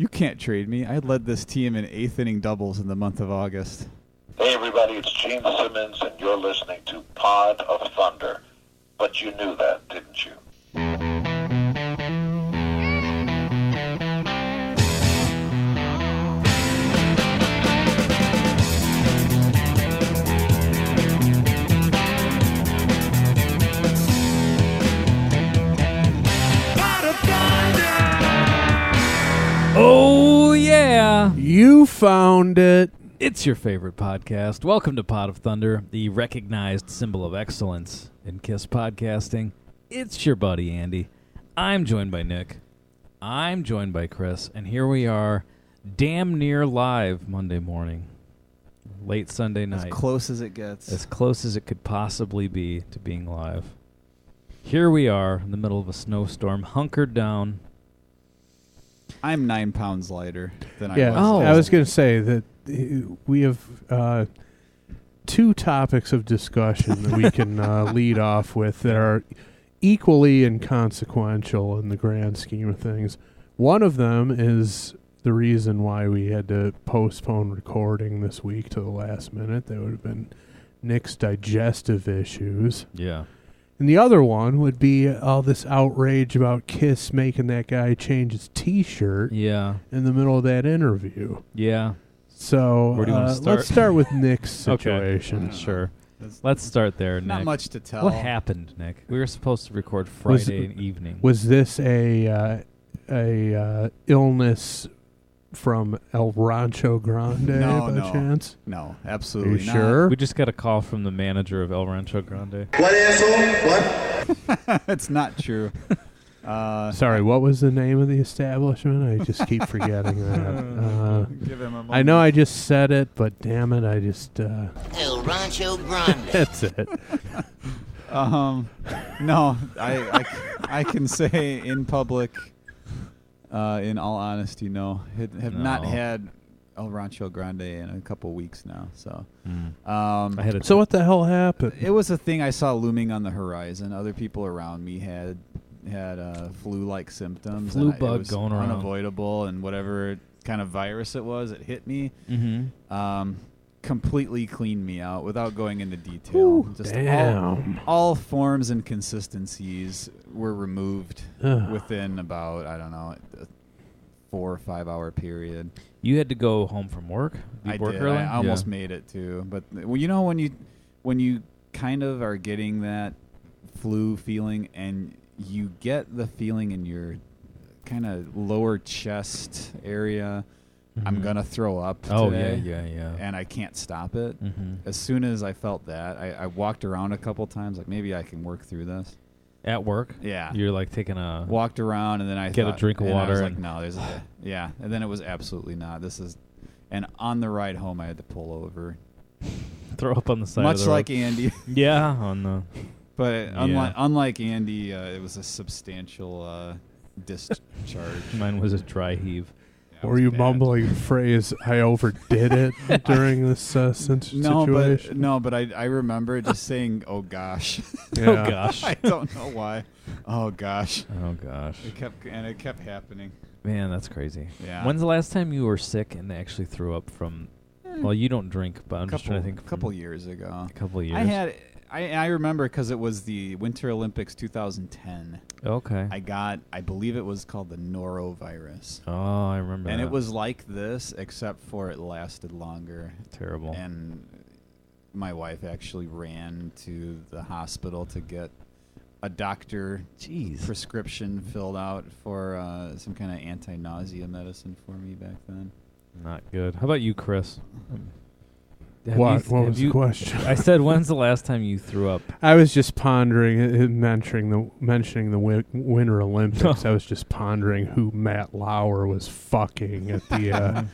You can't trade me. I led this team in 8th inning doubles in the month of August. Hey everybody, it's Gene Simmons, and you're listening to Pod of Thunder. But you knew that, didn't you? Oh, yeah. You found it. It's your favorite podcast. Welcome to Pod of Thunder, the recognized symbol of excellence in KISS podcasting. It's your buddy, Andy. I'm joined by Nick. I'm joined by Chris. And here we are, damn near live Monday morning. Late Sunday night. As close as it gets. As close as it could possibly be to being live. Here we are in the middle of a snowstorm, hunkered down. I'm 9 pounds lighter than Yeah, I was. I was going to say that we have two topics of discussion that we can lead off with that are equally inconsequential in the grand scheme of things. One of them is the reason why we had to postpone recording this week to the last minute. That would have been Nick's digestive issues. Yeah. And the other one would be all this outrage about KISS making that guy change his T-shirt Yeah. in the middle of that interview. Yeah. So Where do you wanna start? let's start with Nick's situation. Okay. Sure. Let's start there, Nick. Not much to tell. What happened, Nick? We were supposed to record Friday evening. Was this a illness from El Rancho Grande by chance? No, Are absolutely you not. sure? We just got a call from the manager of El Rancho Grande. What, asshole? What? It's not true. Sorry, what was the name of the establishment? I just keep forgetting that. Give him a moment. I know I just said it, but damn it, I just... El Rancho Grande. That's it. No, I can say in public, in all honesty, no. Have not No. had El Rancho Grande in a couple weeks now. So, I had a So what the hell happened? it was a thing I saw looming on the horizon. Other people around me had flu-like symptoms. Flu and bug it was going around. unavoidable, and whatever kind of virus it was, it hit me. Mm-hmm. Completely cleaned me out without going into detail. Ooh, Just damn. all forms and consistencies were removed Ugh. within about, I don't know, a 4 or 5 hour period. You had to go home from work? You I work did. early? I almost Yeah. made it too. But well, you know when you kind of are getting that flu feeling, and you get the feeling in your kind of lower chest area, I'm Mhm. gonna throw up Oh, today, yeah. and I can't stop it. Mm-hmm. As soon as I felt that, I walked around a couple times, like maybe I can work through this. At work? Yeah. You're like taking a... Walked around, and then I Get a thought, drink of and I was water like, and- no, there's yeah. And then it was absolutely not. This is, and on the ride home, I had to pull over, throw up on the side much of the like road. Andy. Yeah, on the... But Yeah. unlike Andy, it was a substantial discharge. Mine was a dry heave. Yeah, it Were was you bad. mumbling the phrase, I overdid it during this situation? No, but I remember just saying, "Oh gosh." Yeah. Oh, gosh. I don't know why. Oh gosh. Oh, gosh. It kept happening. Man, that's crazy. Yeah. When's the last time you were sick and actually threw up from... Well, you don't drink, but I'm just trying to think. A couple years ago. A couple of years. I remember because it was the Winter Olympics 2010. Okay. I believe it was called the norovirus. Oh, I remember And that. it was like this, except for it lasted longer. terrible. And my wife actually ran to the hospital to get a doctor prescription filled out for some kind of anti-nausea medicine for me back then. Not good. How about you, Chris? What was the question? I said, when's the last time you threw up? I was just pondering, mentioning the Winter Olympics. I was just pondering who Matt Lauer was fucking at the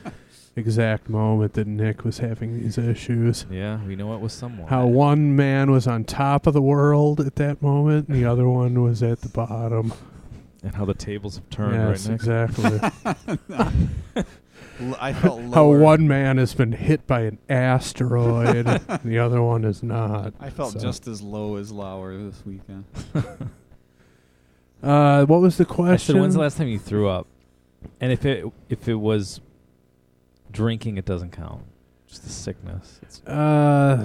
exact moment that Nick was having these issues. Yeah, we know it was someone. How one man was on top of the world at that moment, and the other one was at the bottom. And how the tables have turned, Yes, right, Nick? exactly. I felt How lower. one man has been hit by an asteroid, and the other one is not. I felt So. just as low as Lauer this weekend. What was the I question? said, when's the last time you threw up? And if it was drinking, it doesn't count. Just the sickness. I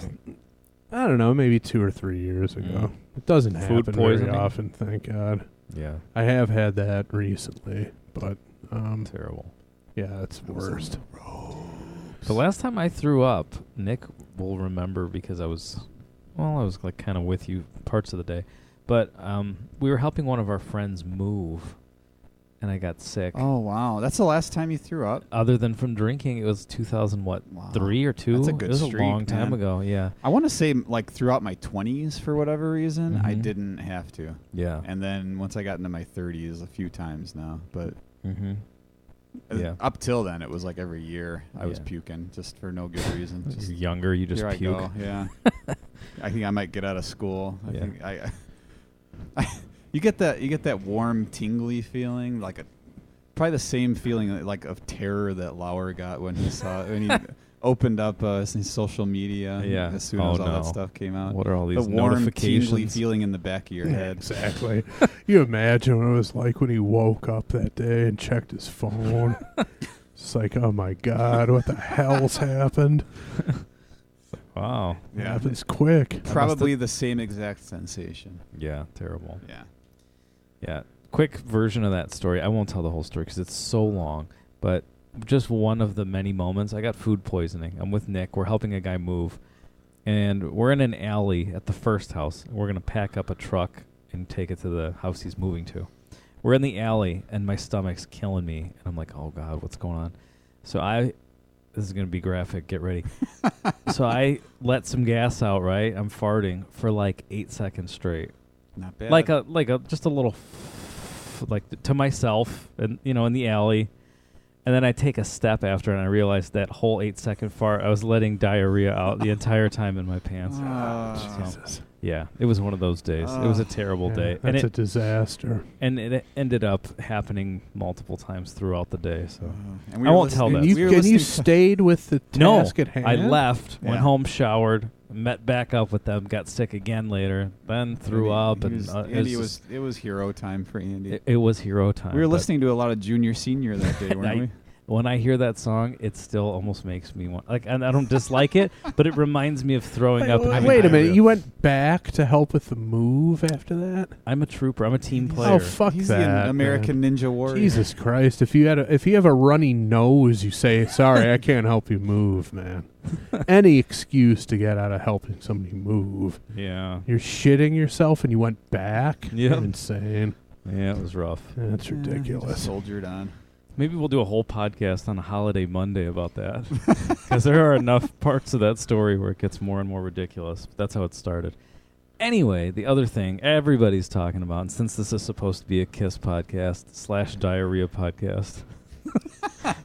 don't know, maybe 2 or 3 years ago. It doesn't Food happen poisoning? very often, thank God. Yeah. I have had that recently, but Terrible. yeah, it's worst. The last time I threw up, Nick will remember because I was like kind of with you parts of the day, but we were helping one of our friends move, and I got sick. Oh wow, that's the last time you threw up. Other than from drinking, it was 2003 or 2. That's a good It was streak, a long time man. ago. Yeah. I want to say like throughout my 20s for whatever reason, I Mhm. didn't have to. Yeah. And then once I got into my 30s, a few times now, but Mm-hmm. Yeah. up till then, it was like every year I was Yeah. puking just for no good reason. You're Just younger, you just here puke. I go. Yeah. I think I might get out of school. I Yeah. think you get that warm, tingly feeling, like probably the same feeling like of terror that Lauer got when he opened up his social media. Yeah. As soon Oh, as all no. that stuff came out. What are all The these warm, tingly notifications? feeling in the back of your head. Exactly. You imagine what it was like when he woke up that day and checked his phone. It's like, oh my God, what the hell's happened? Wow. It happens quick. Probably the same exact sensation. Yeah. Terrible. Yeah. Yeah. Quick version of that story. I won't tell the whole story because it's so long, but just one of the many moments. I got food poisoning. I'm with Nick. We're helping a guy move, and we're in an alley at the first house. We're going to pack up a truck and take it to the house he's moving to. We're in the alley, and my stomach's killing me, and I'm like, oh, God, what's going on? So this is going to be graphic. Get ready. So I let some gas out, right? I'm farting for like 8 seconds straight. Not bad. Like a just a little like to myself, and in the alley, and then I take a step after, and I realized that whole 8-second fart I was letting diarrhea out the entire time in my pants. Jesus. Yeah, it was one of those days. It was a terrible Yeah, day, that's and a disaster. it ended up happening multiple times throughout the day. So and I won't tell And that. you, We were and you listening to- stayed with the no, task at hand? I left, went Yeah. home, showered, met back up with them, got sick again later, then threw up, and Andy it was hero time for Andy. it was hero time. We were but listening to a lot of Junior Senior that day, weren't we? When I hear that song, it still almost makes me want. And I don't dislike it, but it reminds me of throwing up. And having Wait a minute. diarrhea. You went back to help with the move after that? I'm a trooper. I'm a team player. Oh, fuck He's that. the American man. Ninja Warrior. Jesus Christ. If you have a runny nose, you say, sorry, I can't help you move, man. Any excuse to get out of helping somebody move. Yeah. You're shitting yourself and you went back? Yep. You're insane. Yeah, it was rough. That's Just ridiculous. soldiered on. Maybe we'll do a whole podcast on a holiday Monday about that. Because there are enough parts of that story where it gets more and more ridiculous. But that's how it started. Anyway, the other thing everybody's talking about, and since this is supposed to be a KISS podcast / diarrhea podcast,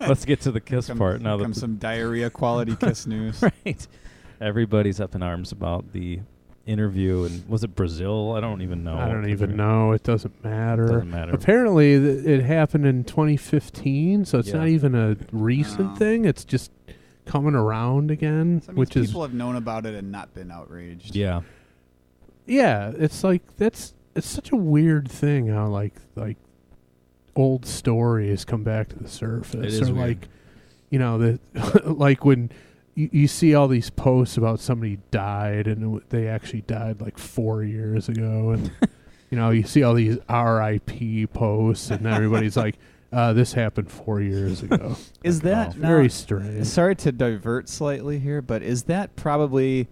let's get to the KISS part now. Comes some diarrhea quality KISS news. Right. Everybody's up in arms about the interview, and was it Brazil? I don't even know. I don't even know. It doesn't matter. Doesn't matter. Apparently, it happened in 2015, so it's Yeah. not even a recent Oh. thing. It's just coming around again, So that means which is people have known about it and not been outraged. Yeah. yeah. It's like it's such a weird thing how like old stories come back to the surface. It is or weird. like when you see all these posts about somebody died and they actually died like 4 years ago, and you see all these RIP posts and everybody's like, this happened 4 years ago. Is that It's very now- strange. Sorry to divert slightly here, but is that probably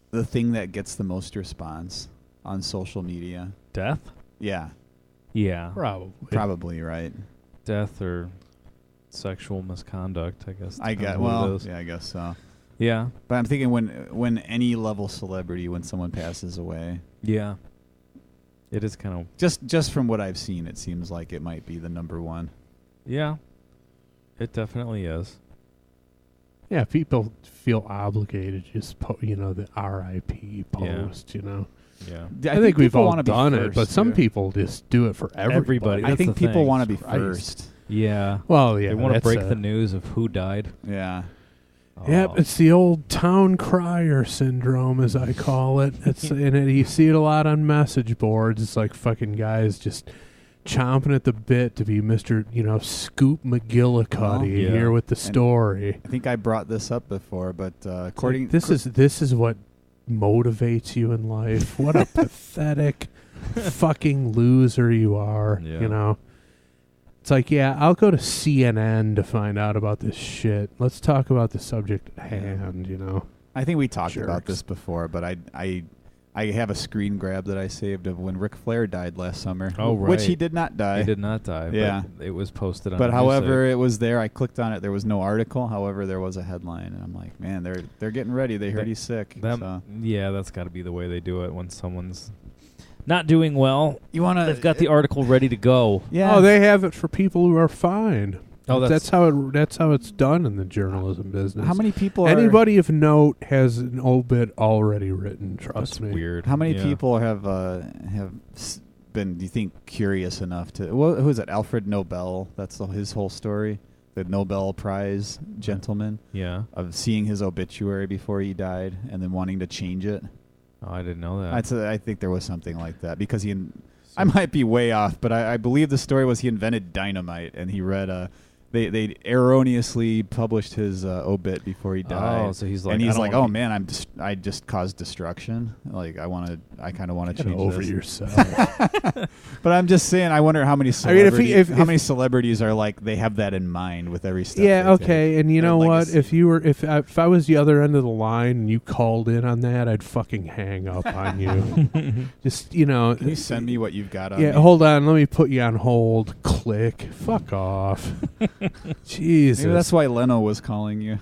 the thing that gets the most response on social media? Death? Yeah, Yeah. probably right. Death or sexual misconduct, I guess. I depends guess. on what it Well, is. yeah, I guess so. Yeah. But I'm thinking when any level celebrity, when someone passes away, Yeah. It is kind of... just from what I've seen, it seems like it might be the number one. Yeah. It definitely is. Yeah, people feel obligated to just the RIP post, Yeah. I think we've people all wanna be done it, first, but some too. people just do it for everybody. Everybody. I That's think the people thing. want to be Christ. first. Yeah. Well, yeah, They want to that's break the news of who died. Yeah. Yep, Oh. it's the old town crier syndrome, as I call it. And you see it a lot on message boards. It's like fucking guys just chomping at the bit to be Mr. Scoop McGillicuddy here with the story. I think I brought this up before, but according this is what motivates you in life. What a pathetic fucking loser you are. Yeah. It's like, I'll go to CNN to find out about this shit. Let's talk about the subject at hand. I think we talked Jerks. about this before, but I have a screen grab that I saved of when Ric Flair died last summer. Oh, right. Which he did not die. He did not die. Yeah. But it was posted on But the however, site. it was there. I clicked on it. There was no article. However, there was a headline, and I'm like, man, they're getting ready. They heard he's sick. Yeah, that's got to be the way they do it when someone's not doing well. You want to? They've got the article ready to go. Yeah. Oh, they have it for people who are fine. Oh, that's how it's done in the journalism business. How many people? Anybody of note has an obit already written. Trust That's me. weird. How many Yeah. people have been? Do you think curious enough to? Who is it? Alfred Nobel. That's his whole story. The Nobel Prize gentleman Yeah. of seeing his obituary before he died and then wanting to change it. Oh, I didn't know that. I think there was something like that because I might be way off, but I believe the story was he invented dynamite and he read They erroneously published his obit before he died. Oh, so he's like, and he's I like, don't oh wanna man, I just caused destruction. Like I kind of want to Get change over this. yourself. But I'm just saying, I wonder how many I mean, celebrities, if how many celebrities are like they have that in mind with every step. Yeah, they okay, take. and you Their know what? legacy. If I was the other end of the line and you called in on that, I'd fucking hang up on you. Just Can you send me what you've got on? Yeah, me? hold on. Let me put you on hold. Click. Fuck off. Jesus. Maybe that's why Leno was calling you.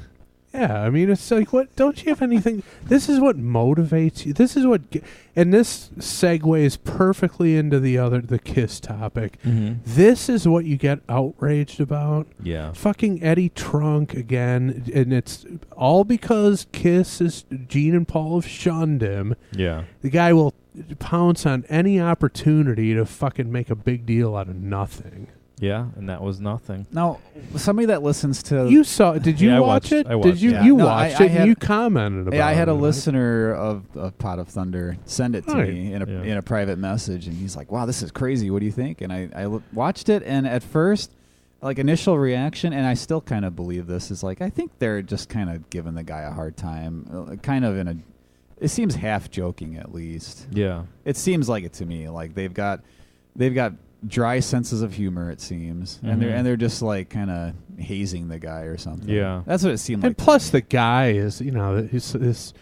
Yeah, I mean, it's like, what? Don't you have anything? This is what motivates you. This is what, and this segues perfectly into the Kiss topic. Mm-hmm. This is what you get outraged about. Yeah. Fucking Eddie Trunk again, and it's all because Gene and Paul have shunned him. Yeah. The guy will pounce on any opportunity to fucking make a big deal out of nothing. Yeah, and that was nothing. Now, somebody that listens to You saw? Did you Yeah, I watch watched- it? I watched Did you? it. Yeah. You No, watched I it. had- And you commented about it. Yeah, I had a right? listener of Pot of Thunder send it to Right. me in Yeah. a private message, and he's like, "Wow, this is crazy. What do you think?" And I watched it, and at first, like initial reaction, and I still kind of believe this is like I think they're just kind of giving the guy a hard time, kind of in a. It seems half joking at least. Yeah. It seems like it to me. Like they've got dry senses of humor. It seems, Mhm. and they're just like kind of hazing the guy or something. Yeah. That's what it seemed like. And to plus, me. the guy is, he's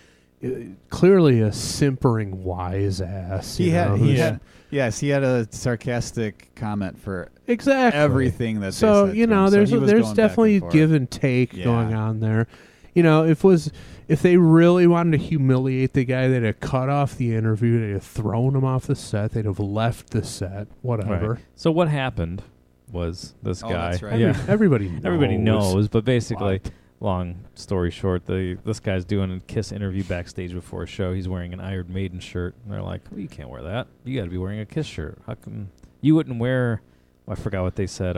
clearly a simpering wise ass. He you know, had, he who's- had, yes, he had a sarcastic comment for exactly everything that. So they said you to him. know, So there's he was there's going back definitely and forth. give and take Yeah. going on there. You know, if they really wanted to humiliate the guy, they'd have cut off the interview. They'd have thrown him off the set. They'd have left the set. Whatever. Right. So what happened was this Oh, guy. that's right. Yeah. Everybody knows. Everybody knows, but basically, What? long story short, this guy's doing a Kiss interview backstage before a show. He's wearing an Iron Maiden shirt, and they're like, well, "You can't wear that. You got to be wearing a Kiss shirt. How come you wouldn't wear?" Well, I forgot what they said.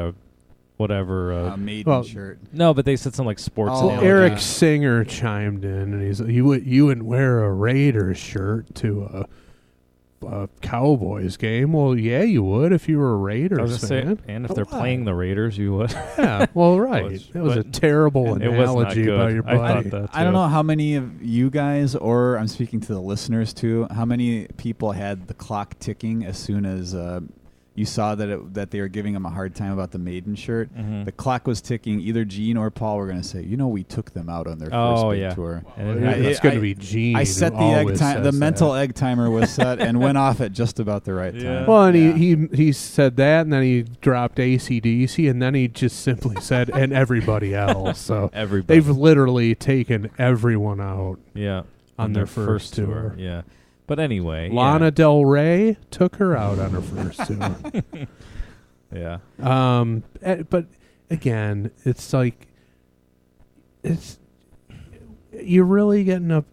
Whatever. A maiden well, shirt. No, but they said something like sports. Oh, analogy. Eric yeah. Singer chimed in, and he's like, you wouldn't wear a Raiders shirt to a Cowboys game. Well, yeah, you would if you were a Raiders I was just fan. saying, and if they're Why? playing the Raiders, you would. Yeah, well, right. Was- That was a but- terrible and it was not analogy good. by your I buddy. thought that I don't too. know how many of you guys, or I'm speaking to the listeners too, how many people had the clock ticking as soon as you saw that they were giving him a hard time about the Maiden shirt. Mhm. The clock was ticking. Either Gene or Paul were going to say, we took them out on their first Oh, big yeah. tour. And it Yeah, happened. it's going to be Gene. I set who the egg always time. The says mental that. egg timer was set and went off at just about the right Yeah. time. Well, and Yeah. he said that, and then he dropped AC/DC, and then he just simply said, and everybody else. So Everybody. they've literally taken everyone out. Yeah. on their first tour. Yeah. But anyway. Lana Del Rey took her out on her first tour. Yeah. But again, it's like you're really getting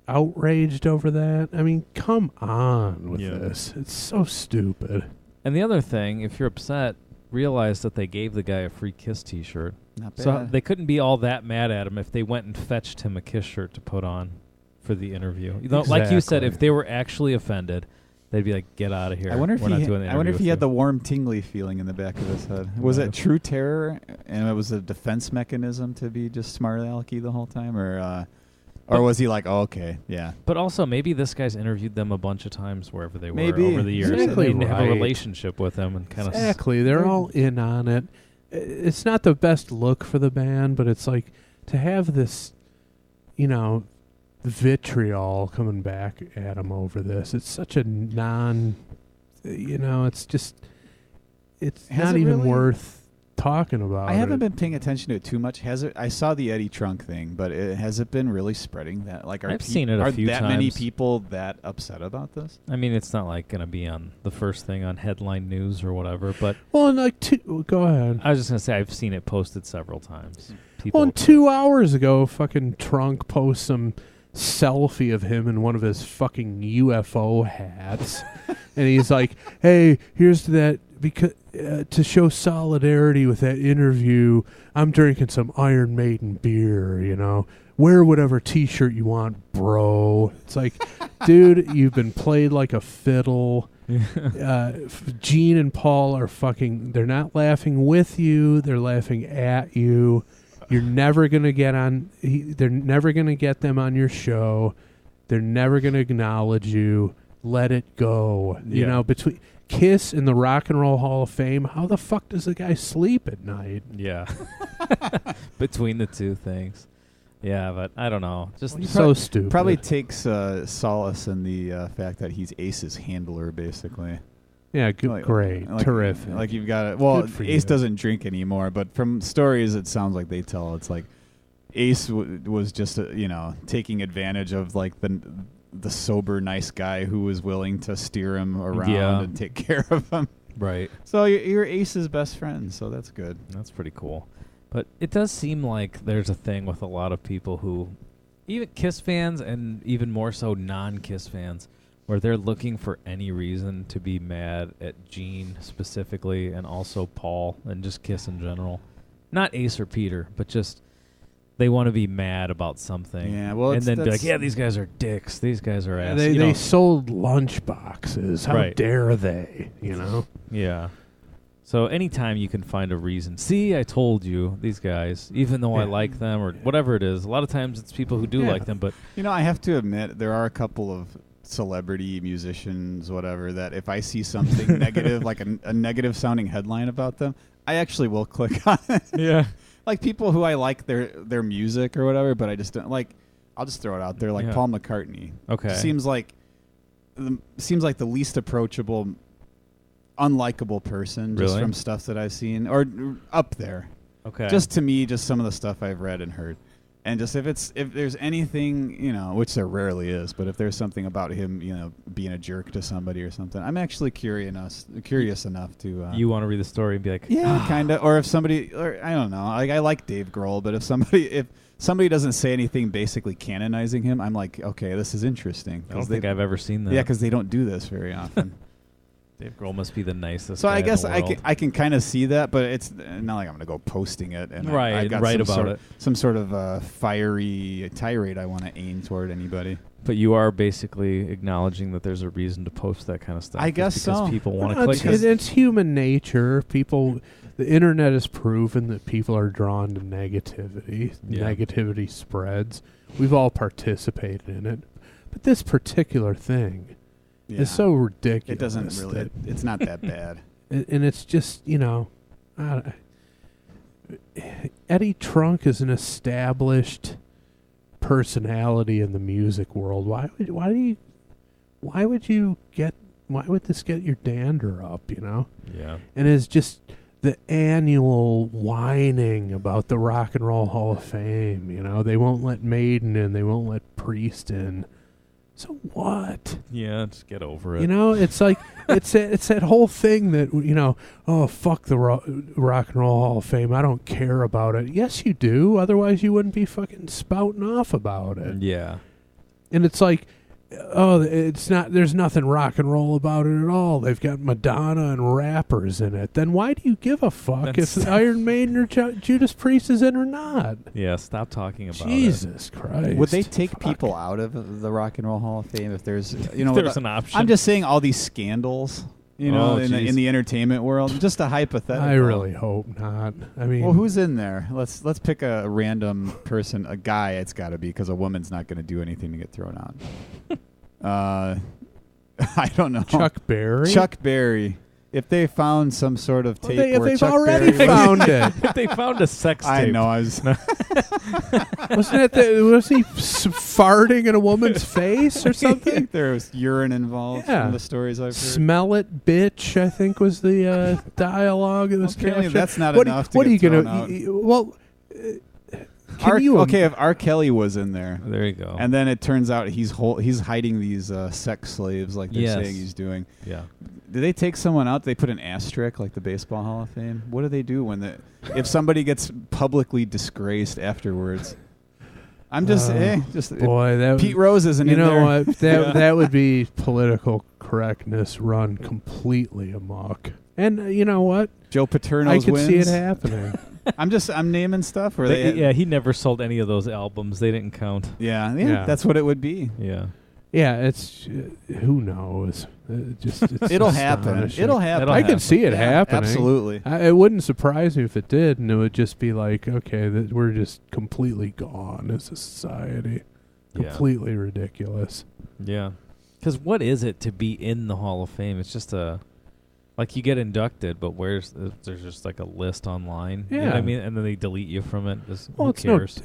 outraged over that. I mean, come on with Yeah. this. It's so stupid. And the other thing, if you're upset, realize that they gave the guy a free Kiss T-shirt. Not bad. So they couldn't be all that mad at him if they went and fetched him a Kiss shirt to put on for the interview. You know, like you said, Exactly. if they were actually offended, they'd be like, "Get out of here." I wonder if We're not doing the I wonder interview if he with had you." the warm, tingly feeling in the back of his head. Was it true terror, and it was a defense mechanism to be just smart alecky the whole time, or was he like, "Oh, okay, yeah"? But also, maybe this guy's interviewed them a bunch of times wherever they were Maybe. over the years. Exactly and they have a right. relationship with them and kind of Exactly. They're all in on it. It's not the best look for the band, but it's like to have this, vitriol coming back at him over this. It's such a it's just, it's Has not it even really? worth talking about. I haven't been paying attention to it too much. Has it? I saw the Eddie Trunk thing, but has it been really spreading that? Like, I've seen it a are few that many times. people that upset about this? I mean, it's not like going to be on the first thing on headline news or whatever, but Well, and go ahead. I was just going to say I've seen it posted several times. People, Well, and 2 hours ago, fucking Trunk posts some selfie of him in one of his fucking UFO hats, and he's like, "Hey, here's that because to show solidarity with that interview, I'm drinking some Iron Maiden beer. Wear whatever T-shirt you want, bro." It's like, dude, you've been played like a fiddle. Gene and Paul are fucking. They're not laughing with you. They're laughing at you. You're never gonna get on. They're never gonna get them on your show. They're never gonna acknowledge you. Let it go. Yeah. Between Kiss and the Rock and Roll Hall of Fame, how the fuck does the guy sleep at night? yeah, between the two things. Yeah, but I don't know. Just So stupid. Probably takes solace in the fact that he's Ace's handler, basically. Yeah, good, great, terrific. Like you've got it. Well, Good for Ace you. doesn't drink anymore, but from stories it sounds like they tell, it's like Ace was just taking advantage of like the sober nice guy who was willing to steer him around and take care of him. right. So you're Ace's best friend, so that's good. That's pretty cool. But it does seem like there's a thing with a lot of people who, even Kiss fans and even more so non-Kiss fans, where they're looking for any reason to be mad at Gene specifically and also Paul and just Kiss in general. Not Ace or Peter, but just they want to be mad about something. Yeah, well, and then be like, that's- yeah, these guys are dicks. These guys are ass. They sold lunch boxes. How Right. dare they? Yeah. So anytime you can find a reason, see, I told you, these guys, even though I like them or whatever it is, a lot of times it's people who do like them, but I have to admit there are a couple of celebrity musicians, whatever, that if I see something negative, like a negative sounding headline about them, I actually will click on it. yeah. Like people who I like their music or whatever, but I just don't like. I'll just throw it out there, like Yeah. Paul McCartney. Okay. Seems like the least approachable, unlikable person just Really? from stuff that I've seen, or up there. Okay. Just to me, just some of the stuff I've read and heard. And just if there's anything, which there rarely is, but if there's something about him, being a jerk to somebody or something, I'm actually curious enough to. you want to read the story and be like, Yeah, kind of. Or if somebody, or I don't know, like I like Dave Grohl, but if somebody doesn't say anything basically canonizing him, I'm like, okay, this is interesting. I don't think I've ever seen that. Yeah, because they don't do this very often. Dave Grohl must be the nicest So guy I guess in the I world. can kind of see that, but it's not like I'm going to go posting it and Right, I've got write some about some sort of fiery tirade I want to aim toward anybody. But you are basically acknowledging that there's a reason to post that kind of stuff. I It's guess because so. people want to click. It's human nature. The internet has proven that people are drawn to negativity. Yeah. Negativity spreads. We've all participated in it. But this particular thing is so ridiculous. It doesn't really. It's not that bad. And it's just, Eddie Trunk is an established personality in the music world. Why would this get your dander up, Yeah. And it's just the annual whining about the Rock and Roll Hall of Fame, They won't let Maiden in, they won't let Priest in. So what? Yeah, just get over it. It's like it's that whole thing that oh fuck the Rock and Roll Hall of Fame. I don't care about it. Yes, you do. Otherwise, you wouldn't be fucking spouting off about it. Yeah. And it's like oh, it's not. There's nothing rock and roll about it at all. They've got Madonna and rappers in it. Then why do you give a fuck if Iron Maiden or Judas Priest is in or not? Yeah, stop talking about Jesus Christ! Would they take people out of the Rock and Roll Hall of Fame if there's, There's an option. I'm just saying all these scandals, in the entertainment world. Just a hypothetical. I really hope not. I mean, well, who's in there? Let's pick a random person, a guy. It's got to be, because a woman's not going to do anything to get thrown out. I don't know. Chuck Berry. Chuck Berry. If they found some sort of tape, if where they've Chuck already Berry found it. If they found a sex tape. I know. I was. Wasn't it? Was he farting in a woman's face or something? There was urine involved in the stories I've heard. Smell it, bitch, I think was the dialogue that was Apparently captured. that's not enough to what get are you thrown gonna? out. Well, if R. Kelly was in there, There you go. and then it turns out he's hiding these sex slaves like they're saying he's doing. Yeah. Do they take someone out? Do they put an asterisk like the Baseball Hall of Fame? What do they do if somebody gets publicly disgraced afterwards? I'm just boy, that Pete Rose isn't in there. You know what? That would be political correctness run completely amok. And you know what? Joe Paterno's I could wins. see it happening. I'm naming stuff. Or he never sold any of those albums. They didn't count. Yeah, that's what it would be. Yeah. Yeah, it's who knows. It's It'll happen. astonishing. It'll happen. I can see it happening. Absolutely. It wouldn't surprise me if it did, and it would just be like, okay, we're just completely gone as a society. Completely ridiculous. Yeah. Because what is it to be in the Hall of Fame? It's just like you get inducted, but there's just like a list online. Yeah. You know what I mean? And then they delete you from it. Who It's cares?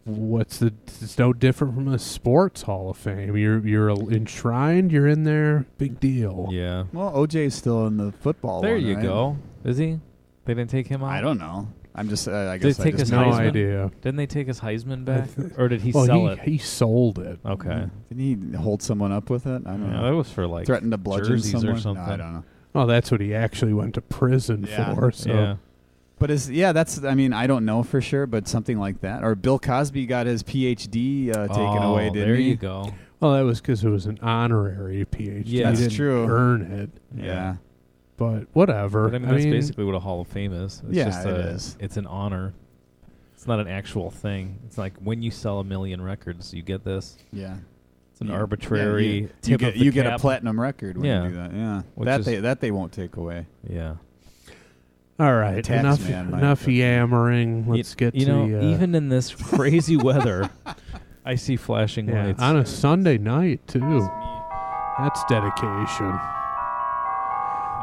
It's no different from a sports Hall of Fame. You're enshrined. You're in there. Big deal. Yeah. Well, OJ's still in the football. There one, you right? go. Is he? They didn't take him out? I don't know. I'm just. I Did guess they take his no Heisman? idea. Didn't they take his Heisman back? Or did he sell it? He sold it. Okay. Didn't he hold someone up with it? I don't Yeah, know. that was for like Threatened to bludgeon jerseys someone or something. No, I don't know. Oh, that's what he actually went to prison for. So. Yeah. But that's. I mean, I don't know for sure, but something like that. Or Bill Cosby got his PhD taken away, didn't there he? you go. Well, that was because it was an honorary PhD. Yeah, he that's didn't true. Earn it, Yeah. but whatever. But I mean, that's basically what a Hall of Fame is. It's Yeah, just it is. It's an honor. It's not an actual thing. It's like when you sell 1 million records, you get this. Yeah. It's an Yeah. arbitrary you tip of the you get a cap. platinum record when Yeah. you do that. Yeah. Which That they won't take away. Yeah. All right, tax enough man might enough have to- yammering. Let's get You to know, the, even in this crazy weather, I see flashing lights. on a Sunday night too. That's dedication.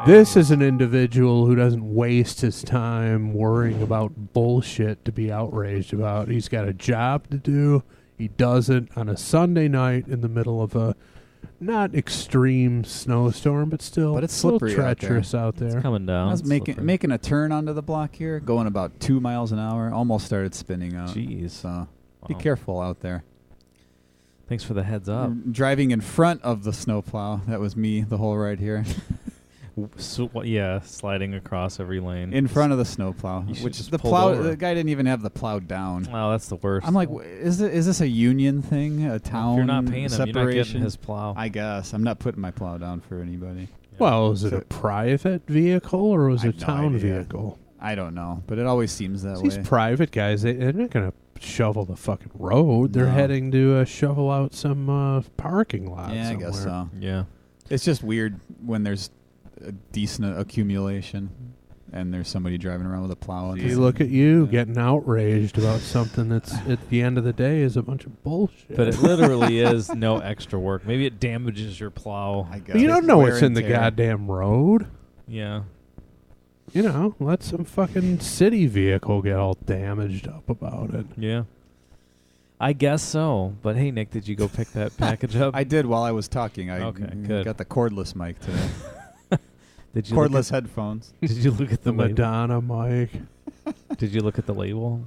This is an individual who doesn't waste his time worrying about bullshit to be outraged about. He's got a job to do. He does it on a Sunday night in the middle of a not extreme snowstorm, but still But it's a little slippery out there. treacherous out there. It's coming down. I was It's making slippery. making a turn onto the block here, going about 2 miles an hour. Almost started spinning out. Jeez. So be Wow. careful out there. Thanks for the heads up. Driving in front of the snowplow. That was me the whole ride here. Sliding across every lane. In front of the snowplow, You should which just the pulled plow. over. The guy didn't even have the plow down. Oh, that's the worst. I'm like, is this a union thing? A town? if you're not paying him, separation? you're not getting his plow. I guess I'm not putting my plow down for anybody. Well, was it So- a private vehicle or was I it a have no town idea. vehicle? I don't know, but it always seems that These way. private guys, they're not going to shovel the fucking road. They're No. heading to shovel out some parking lot Yeah, I somewhere. guess so. Yeah. It's just weird when there's a decent accumulation and there's somebody driving around with a plow. You look at you getting outraged about something that's at the end of the day is a bunch of bullshit. But it literally is no extra work. Maybe it damages your plow. I guess. But you don't know Wear what's in and the tear. goddamn road. Yeah. You know, let some fucking city vehicle get all damaged up about it. Yeah. I guess so. But hey, Nick, did you go pick that package up? I did while I was talking. I Okay, good. got the cordless mic today. Did you Cordless headphones. Did you look at The the label? Madonna mic. Did you look at the label?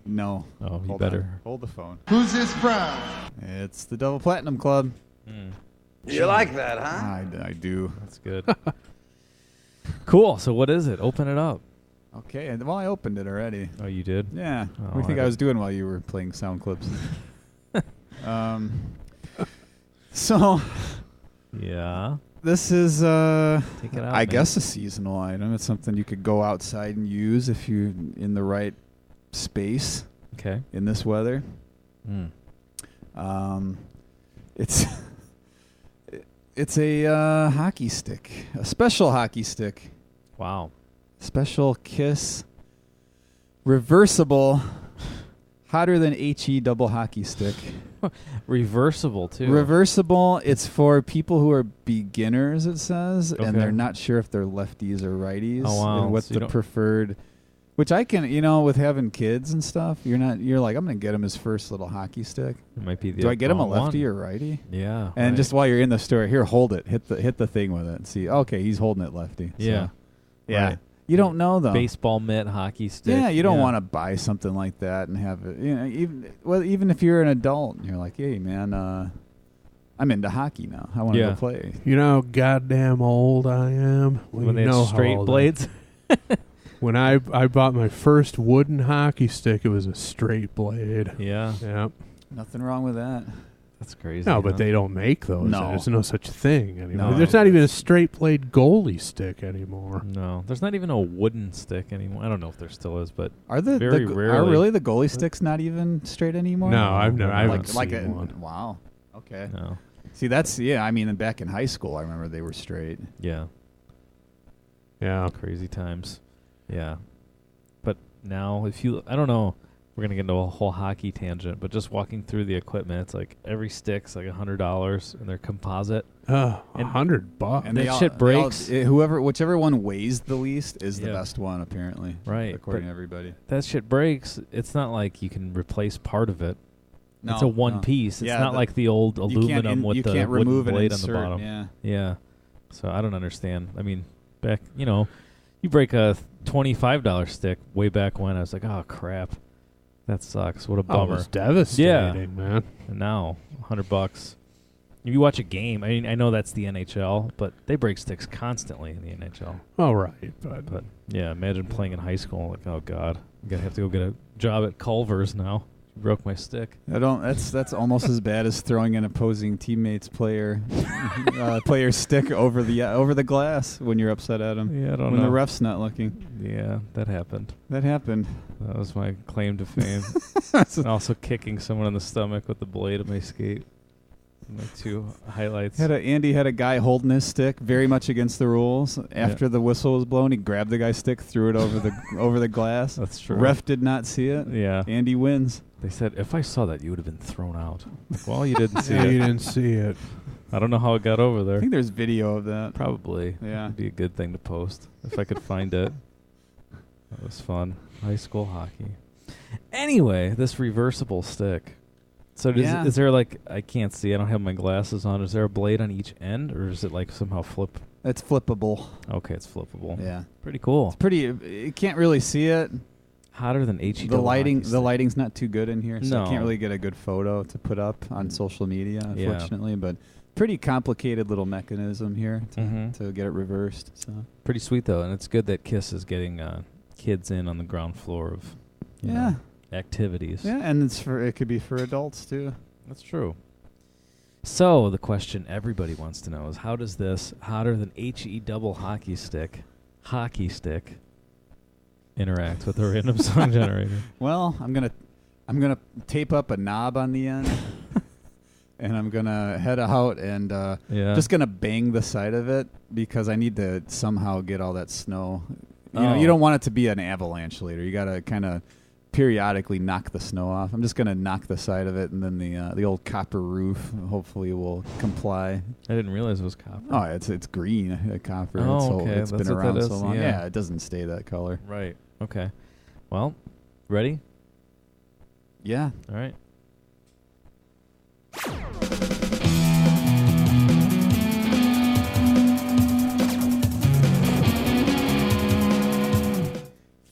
No. Oh, you Hold better. on. Hold the phone. Who's this from? It's the Double Platinum Club. You like that, huh? I do. That's good. Cool. So what is it? Open it up. Okay. Well, I opened it already. Oh, you did? Yeah. Oh, What do you think I I was doing while you were playing sound clips? So Yeah. this is, Take it out, I man. guess, a seasonal item. It's something you could go outside and use if you're in the right space Okay. in this weather. It's it's a hockey stick, a special hockey stick, Wow. special Kiss, reversible, hotter than HE double hockey stick. Reversible too. Reversible. It's for people who are beginners, it says, Okay. and they're not sure if they're lefties or righties. Oh, wow. And what's So you the don't- preferred? Which I can, with having kids and stuff, you're like, I'm gonna get him his first little hockey stick. It might be the Do I get him a wrong lefty one. or righty? Yeah. And right. just while you're in the store, here, hold it. Hit the thing with it. And see, okay, he's holding it lefty. Yeah. So, yeah. Right. You don't know though. baseball mitt, hockey stick. Yeah, you don't want to buy something like that and have it. Even if you're an adult, and you're like, hey man, I'm into hockey now. I want to go play. You know how goddamn old I am? Well, when you they know had how straight old I- blades. When I bought my first wooden hockey stick, it was a straight blade. Yeah. Yep. Nothing wrong with that. That's crazy. No, but huh? they don't make those. No. There's no such thing anymore. No. There's not even a straight blade goalie stick anymore. No, there's not even a wooden stick anymore. I don't know if there still is, but Are Very are rarely. really the goalie sticks not even straight anymore? No, I haven't like seen one. Wow. Okay. no. See, that's I mean, back in high school, I remember they were straight. Yeah. Yeah. Crazy times. Yeah. But now, I don't know, we're going to get into a whole hockey tangent, but just walking through the equipment, it's like every stick's like $100 and they're composite. $100. And That they all, shit they all- breaks. whichever one weighs the least is the Yeah. best one, apparently. Right, According but- to everybody. That shit breaks. It's not like you can replace part of it. No, It's a one no. piece. It's Yeah, not like the old You can't aluminum with you the can't wooden remove an blade insert, on the bottom. Yeah. Yeah. So I don't understand. I mean, back, you break a $25 stick way back when. I was like, oh, crap. That sucks. What a Oh, it bummer. was devastating, man. And now, $100. If you watch a game, I mean, I know that's the NHL, but they break sticks constantly in the NHL. All right, but Yeah, imagine playing in high school. Like, oh, God. I'm going to have to go get a job at Culver's now. Broke my stick. That's almost as bad as throwing an opposing teammate's player's stick over the glass when you're upset at him. Yeah, I don't when know. the ref's not looking. Yeah, that happened. That happened. That was my claim to fame. And also kicking someone in the stomach with the blade of my skate. My two highlights. Andy had a guy holding his stick very much against the rules. After the whistle was blown, he grabbed the guy's stick, threw it over the glass. That's true. Ref did not see it. Yeah. Andy wins. They said, if I saw that, you would have been thrown out. Well, you didn't see yeah, it. you didn't see it. I don't know how it got over I there. think there's video of that. Probably. Yeah. It'd be a good thing to post if I could find it. That was fun. High school hockey. Anyway, this reversible stick. So is there I can't see. I don't have my glasses on. Is there a blade on each end, or is it like somehow flip? It's flippable. Okay, it's flippable. Yeah. Pretty cool. It's pretty. You can't really see it. Hotter than HE. The lighting's not too good in here, so No. I can't really get a good photo to put up on social media, unfortunately. But pretty complicated little mechanism here to get it reversed. So Pretty sweet though, and it's good that Kiss is getting kids in on the ground floor of activities. Yeah, and it could be for adults too. That's true. So the question everybody wants to know is, how does this hotter than HE double hockey stick interact with a random song generator? Well, I'm gonna tape up a knob on the end, and I'm gonna head out and just gonna bang the side of it because I need to somehow get all that snow. You don't want it to be an avalanche later. You gotta kind of periodically knock the snow off. I'm just gonna knock the side of it, and then the old copper roof hopefully will comply. I didn't realize it was copper. Oh, it's green, copper. Oh, okay. It's That's been what around that so is? long. Yeah. It doesn't stay that color. Right. Okay. Well, ready? Yeah. All right.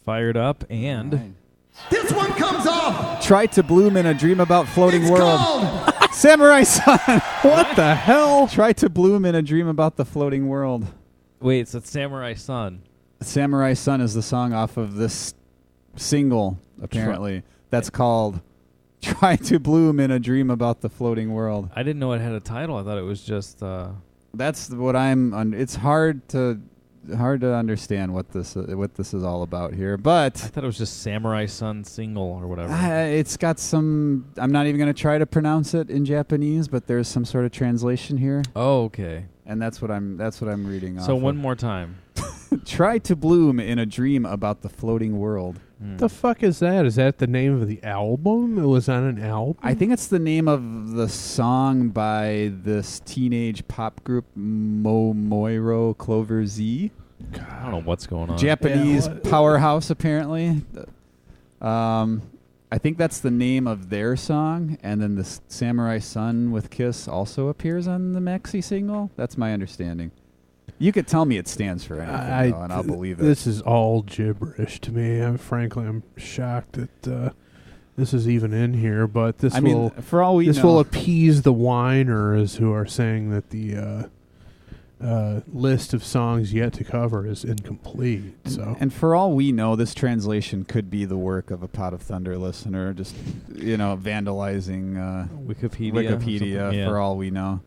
Fired up and Right. This one comes off. Try to bloom in a dream about floating It's world. called Samurai Sun. What the hell? Try to bloom in a dream about the floating world. wait, so it's Samurai Sun. Samurai Sun is the song off of this single, apparently. That's called Try to bloom in a dream about the floating world. I didn't know it had a title. I thought it was just. That's what I'm. It's hard to understand what this is all about here. But I thought it was just Samurai Sun single or whatever. It's got some. I'm not even going to try to pronounce it in Japanese, but there's some sort of translation here, Oh, okay. and that's what I'm reading. So off one of. more time. Try to bloom in a dream about the floating world. The fuck is that? Is that the name of the album? It was on an album? I think it's the name of the song by this teenage pop group Momoiro Clover Z. I don't know what's going on. Japanese Yeah, what- powerhouse, apparently. I think that's the name of their song, and then the Samurai Sun with Kiss also appears on the maxi single. That's my understanding. You could tell me it stands for anything, though, and I'll believe it. This is all gibberish to me. Frankly, I'm shocked that this is even in here. But this will, for all we this know, will appease the whiners who are saying that the list of songs yet to cover is incomplete. So, and for all we know, this translation could be the work of a Pot of Thunder listener, just vandalizing Wikipedia Yeah. for all we know.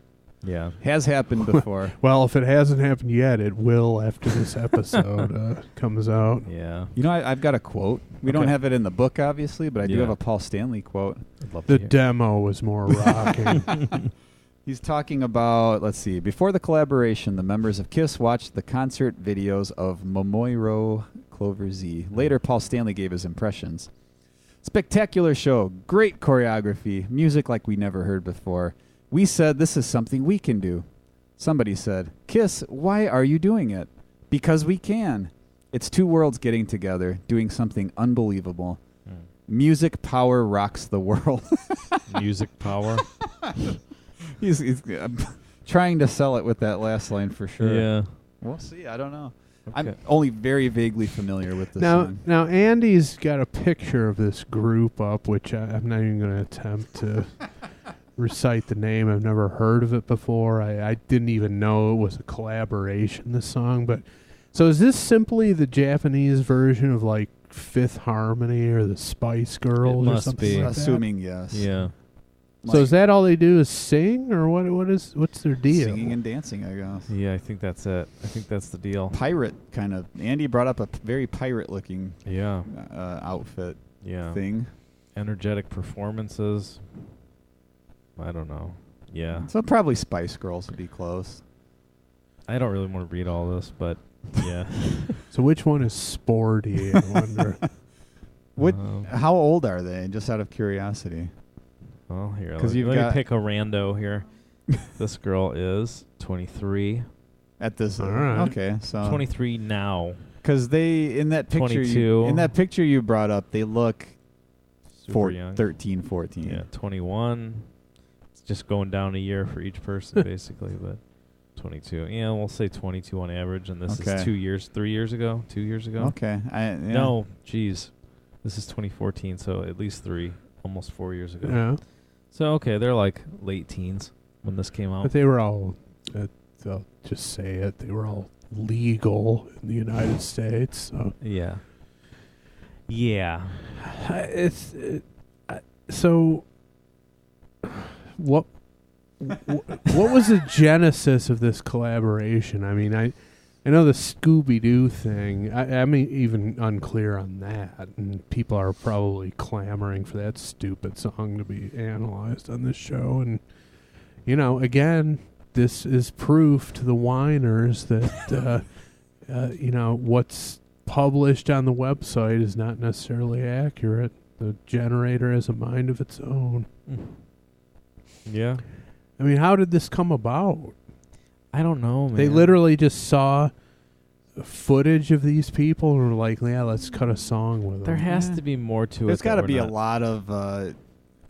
Yeah. Has happened before. well, if it hasn't happened yet, it will after this episode comes out. Yeah. I've got a quote. We don't have it in the book, obviously, but I do Yeah. have a Paul Stanley quote. I'd love The to hear. demo was more rocking. He's talking about, let's see, before the collaboration, the members of KISS watched the concert videos of Momoiro Clover Z. Later, Paul Stanley gave his impressions. Spectacular show, great choreography, music like we never heard before. We said this is something we can do. Somebody said, KISS, why are you doing it? Because we can. It's two worlds getting together, doing something unbelievable. Music power rocks the world. Music power. He's trying to sell it with that last line for sure. Yeah. We'll see. I don't know. Okay. I'm only very vaguely familiar with this song. Now Andy's got a picture of this group up, which I'm not even going to attempt to recite the name. I've never heard of it before. I didn't even know it was a collaboration, this song. But so is this simply the Japanese version of like Fifth Harmony or the Spice Girls It or must something be. like that? Assuming yes. Yeah. So is that all they do is sing, or what's their deal? Singing and dancing, I guess. Yeah, I think that's it. I think that's the deal. Pirate kind of. Andy brought up a very pirate-looking Yeah. outfit Yeah. thing. Energetic performances. I don't know. Yeah. So probably Spice Girls would be close. I don't really want to read all this, but yeah. So which one is sporty? I wonder. How old are they? Just out of curiosity. Well, here. 'Cause Let you've me got- pick a rando here. This girl is 23. At this, All right. okay, so 23 now. because they in that picture, 22. in that picture you brought up, they look Super young. 13, 14. Yeah, 21. It's just going down a year for each person, basically, but 22. Yeah, we'll say 22 on average, and this Okay. is 3 years ago. 2 years ago. Okay. No, geez. This is 2014, so at least 3, almost 4 years ago. Yeah, So, okay, they're like late teens when this came out. but they were all. I'll just say it. They were all legal in the United States. So. Yeah. Yeah. So what was the genesis of this collaboration? I mean, I know the Scooby-Doo thing. I'm even unclear on that, and people are probably clamoring for that stupid song to be analyzed on this show. And again, this is proof to the whiners that what's published on the website is not necessarily accurate. The generator has a mind of its own. Yeah. I mean, how did this come about? I don't know, man. They literally just saw footage of these people and were like, yeah, let's cut a song with them. There has to be more to it. There's got to that be we're a not- lot of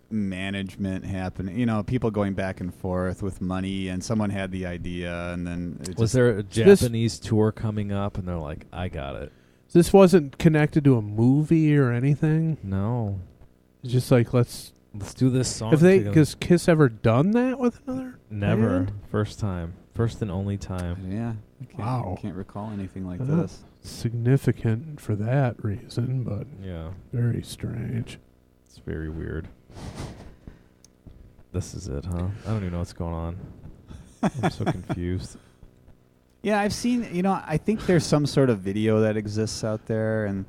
management happening. People going back and forth with money, and someone had the idea, and then it Was just- there a this- Japanese tour coming up, and they're like, I got it. This wasn't connected to a movie or anything. No. It's just like, let's do this song Have they? together. Has Kiss ever done that with another? Never. band? First time. First and only time. Yeah. Wow. I can't recall anything like Oh. this. Significant for that reason, but Yeah. very strange. It's very weird. This is it, huh? I don't even know what's going on. I'm so confused. Yeah, I've seen, I think there's some sort of video that exists out there, and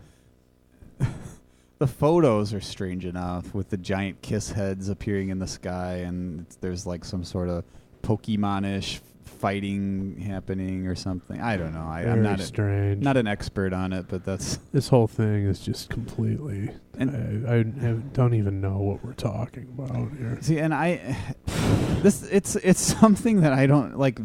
the photos are strange enough with the giant kiss heads appearing in the sky, and there's like some sort of Pokemon-ish fighting happening or something. I don't know. I'm not strange. Not an expert on it, but that's... This whole thing is just completely... I don't even know what we're talking about here. See, and it's something that I don't like.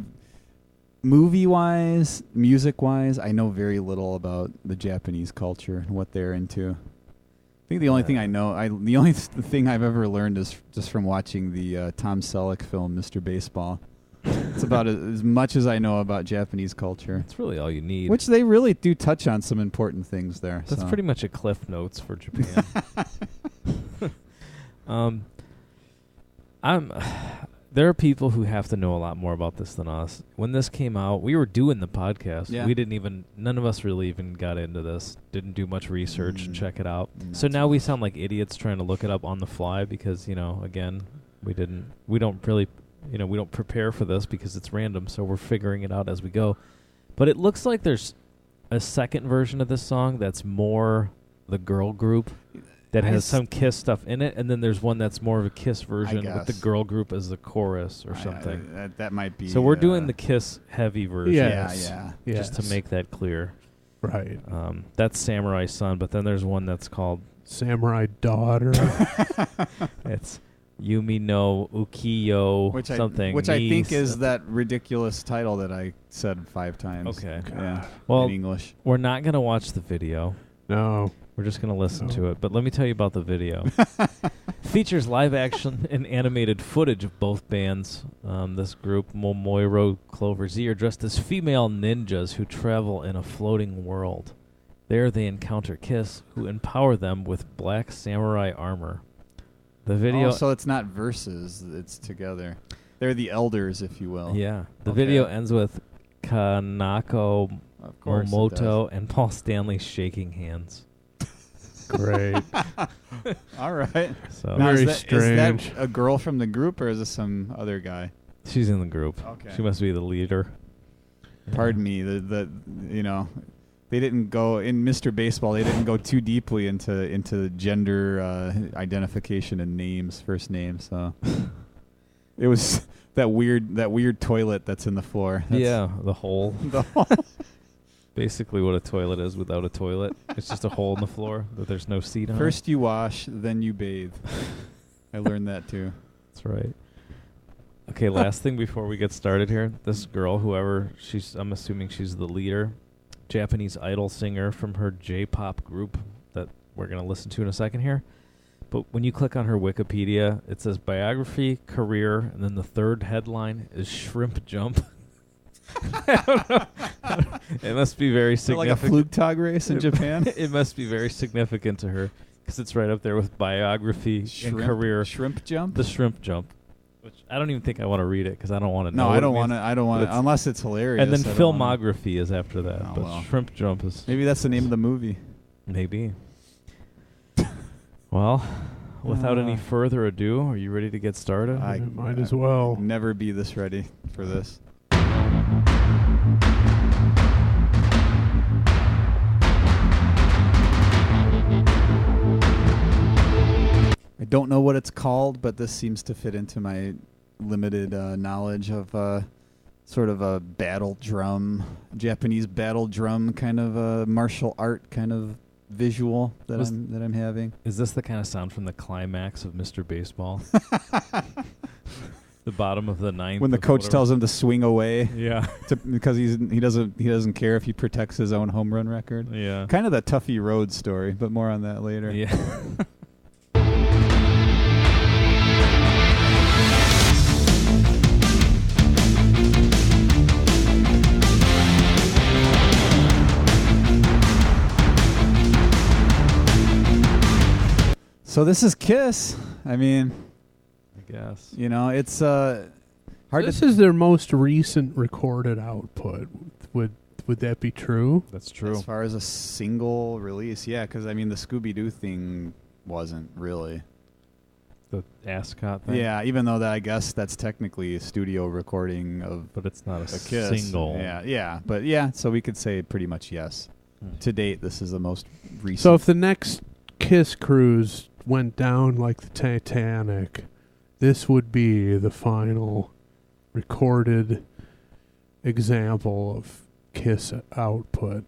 Movie-wise, music-wise, I know very little about the Japanese culture and what they're into. I think the only thing I know, the only thing I've ever learned is just from watching the Tom Selleck film, Mr. Baseball. It's about as much as I know about Japanese culture. That's really all you need. Which they really do touch on some important things there. That's pretty much a Cliff Notes for Japan. There are people who have to know a lot more about this than us. When this came out, we were doing the podcast. Yeah. None of us really even got into this. Didn't do much research and check it out. So now we sound like idiots trying to look it up on the fly because, again, we don't prepare for this because it's random, so we're figuring it out as we go. But it looks like there's a second version of this song that's more the girl group that has some Kiss stuff in it, and then there's one that's more of a Kiss version with the girl group as the chorus or something. That might be... So we're doing the Kiss heavy version. Yeah. Just to make that clear. Right. That's Samurai Son, but then there's one that's called... Samurai Daughter. It's... Yumi no Ukiyo something. Which I think is that ridiculous title that I said 5 times. Okay. Yeah. Well, in English. We're not going to watch the video. No. We're just going to listen to it. But let me tell you about the video. Features live action and animated footage of both bands. This group, Momoiro Clover Z, are dressed as female ninjas who travel in a floating world. There they encounter Kiss, who empower them with black samurai armor. The video. Oh, so it's not verses; it's together. They're the elders, if you will. Yeah. The video ends with Kanako Momoto and Paul Stanley shaking hands. Great. All right. So now, very Is strange. that a girl from the group, or is this some other guy? She's in the group. Okay. She must be the leader. Pardon me. They didn't go in Mr. Baseball. They didn't go too deeply into gender identification and names, first names. So it was that weird toilet that's in the floor. That's the hole. The hole. Basically, what a toilet is without a toilet. It's just a hole in the floor that there's no seat on. First you wash, then you bathe. I learned that too. That's right. Okay, last thing before we get started here. This girl, I'm assuming she's the leader. Japanese idol singer from her J-pop group that we're going to listen to in a second here. But when you click on her Wikipedia, it says biography, career, and then the third headline is shrimp jump. I don't know. It must be very significant. Like a Flugtag race in Japan? It must be very significant to her because it's right up there with biography and career. Shrimp jump? The shrimp jump. Which I don't even think I want to read it because I don't want to know. No, I don't want to, unless it's hilarious. And then filmography is after that. Oh, but well. shrimp jump is... Maybe that's the name of the movie. Maybe. Well, without any further ado, are you ready to get started? I might as well. Never be this ready for this. I don't know what it's called, but this seems to fit into my limited knowledge of sort of a battle drum, Japanese battle drum kind of martial art kind of visual that I'm having. Is this the kind of sound from the climax of Mr. Baseball? The bottom of the ninth. When the coach tells him to swing away, yeah, because he doesn't care if he protects his own home run record. Yeah, kind of the Tuffy Rhodes story, but more on that later. Yeah. So this is Kiss. I mean, I guess. It's hard This is their most recent recorded output. Would that be true? That's true. As far as a single release, yeah, because I mean the Scooby-Doo thing wasn't really. The Ascot thing. Yeah, even though that I guess that's technically a studio recording of But it's not a Kiss. single. Yeah, but yeah, so we could say pretty much yes. To date, this is the most recent. So if the next Kiss cruise went down like the Titanic, this would be the final recorded example of Kiss output.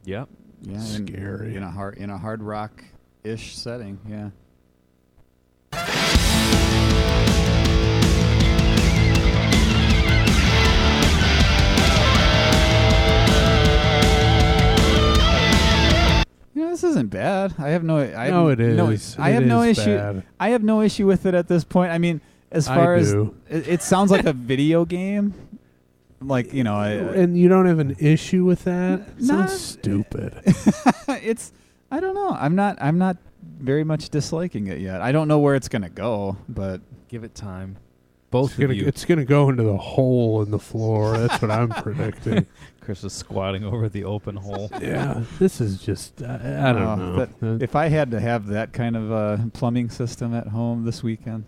Yep. yeah, Scary. in a hard rock-ish setting, yeah. This isn't bad. I have no. It is. I have no issue. Bad. I have no issue with it at this point. I mean, as far as it sounds like a video game, like and you don't have an issue with that? Sounds stupid. It's. I don't know. I'm not very much disliking it yet. I don't know where it's gonna go, but Give it time. Both of you. It's gonna go into the hole in the floor. That's what I'm predicting. Chris is squatting over the open hole. Yeah, this is just I don't know. If I had to have that kind of plumbing system at home this weekend,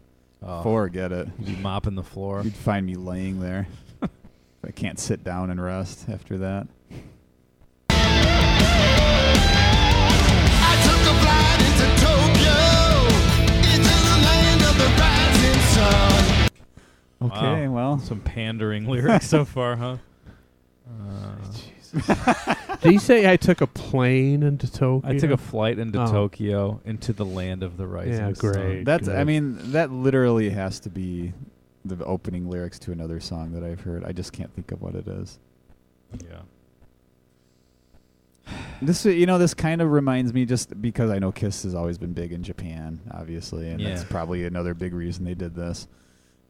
forget it. You'd be mopping the floor. You'd find me laying there. I can't sit down and rest after that. I took a flight into Tokyo, into the land of the rising sun. Okay, Wow. well. Some pandering lyrics so far, huh? Did he say I took a plane into Tokyo? I took a flight into Oh. Tokyo, into the land of the rising Yeah, sun. great. That's. Good. I mean, that literally has to be the opening lyrics to another song that I've heard. I just can't think of what it is. Yeah. This kind of reminds me, just because I know Kiss has always been big in Japan, obviously, and that's Yeah. probably another big reason they did this.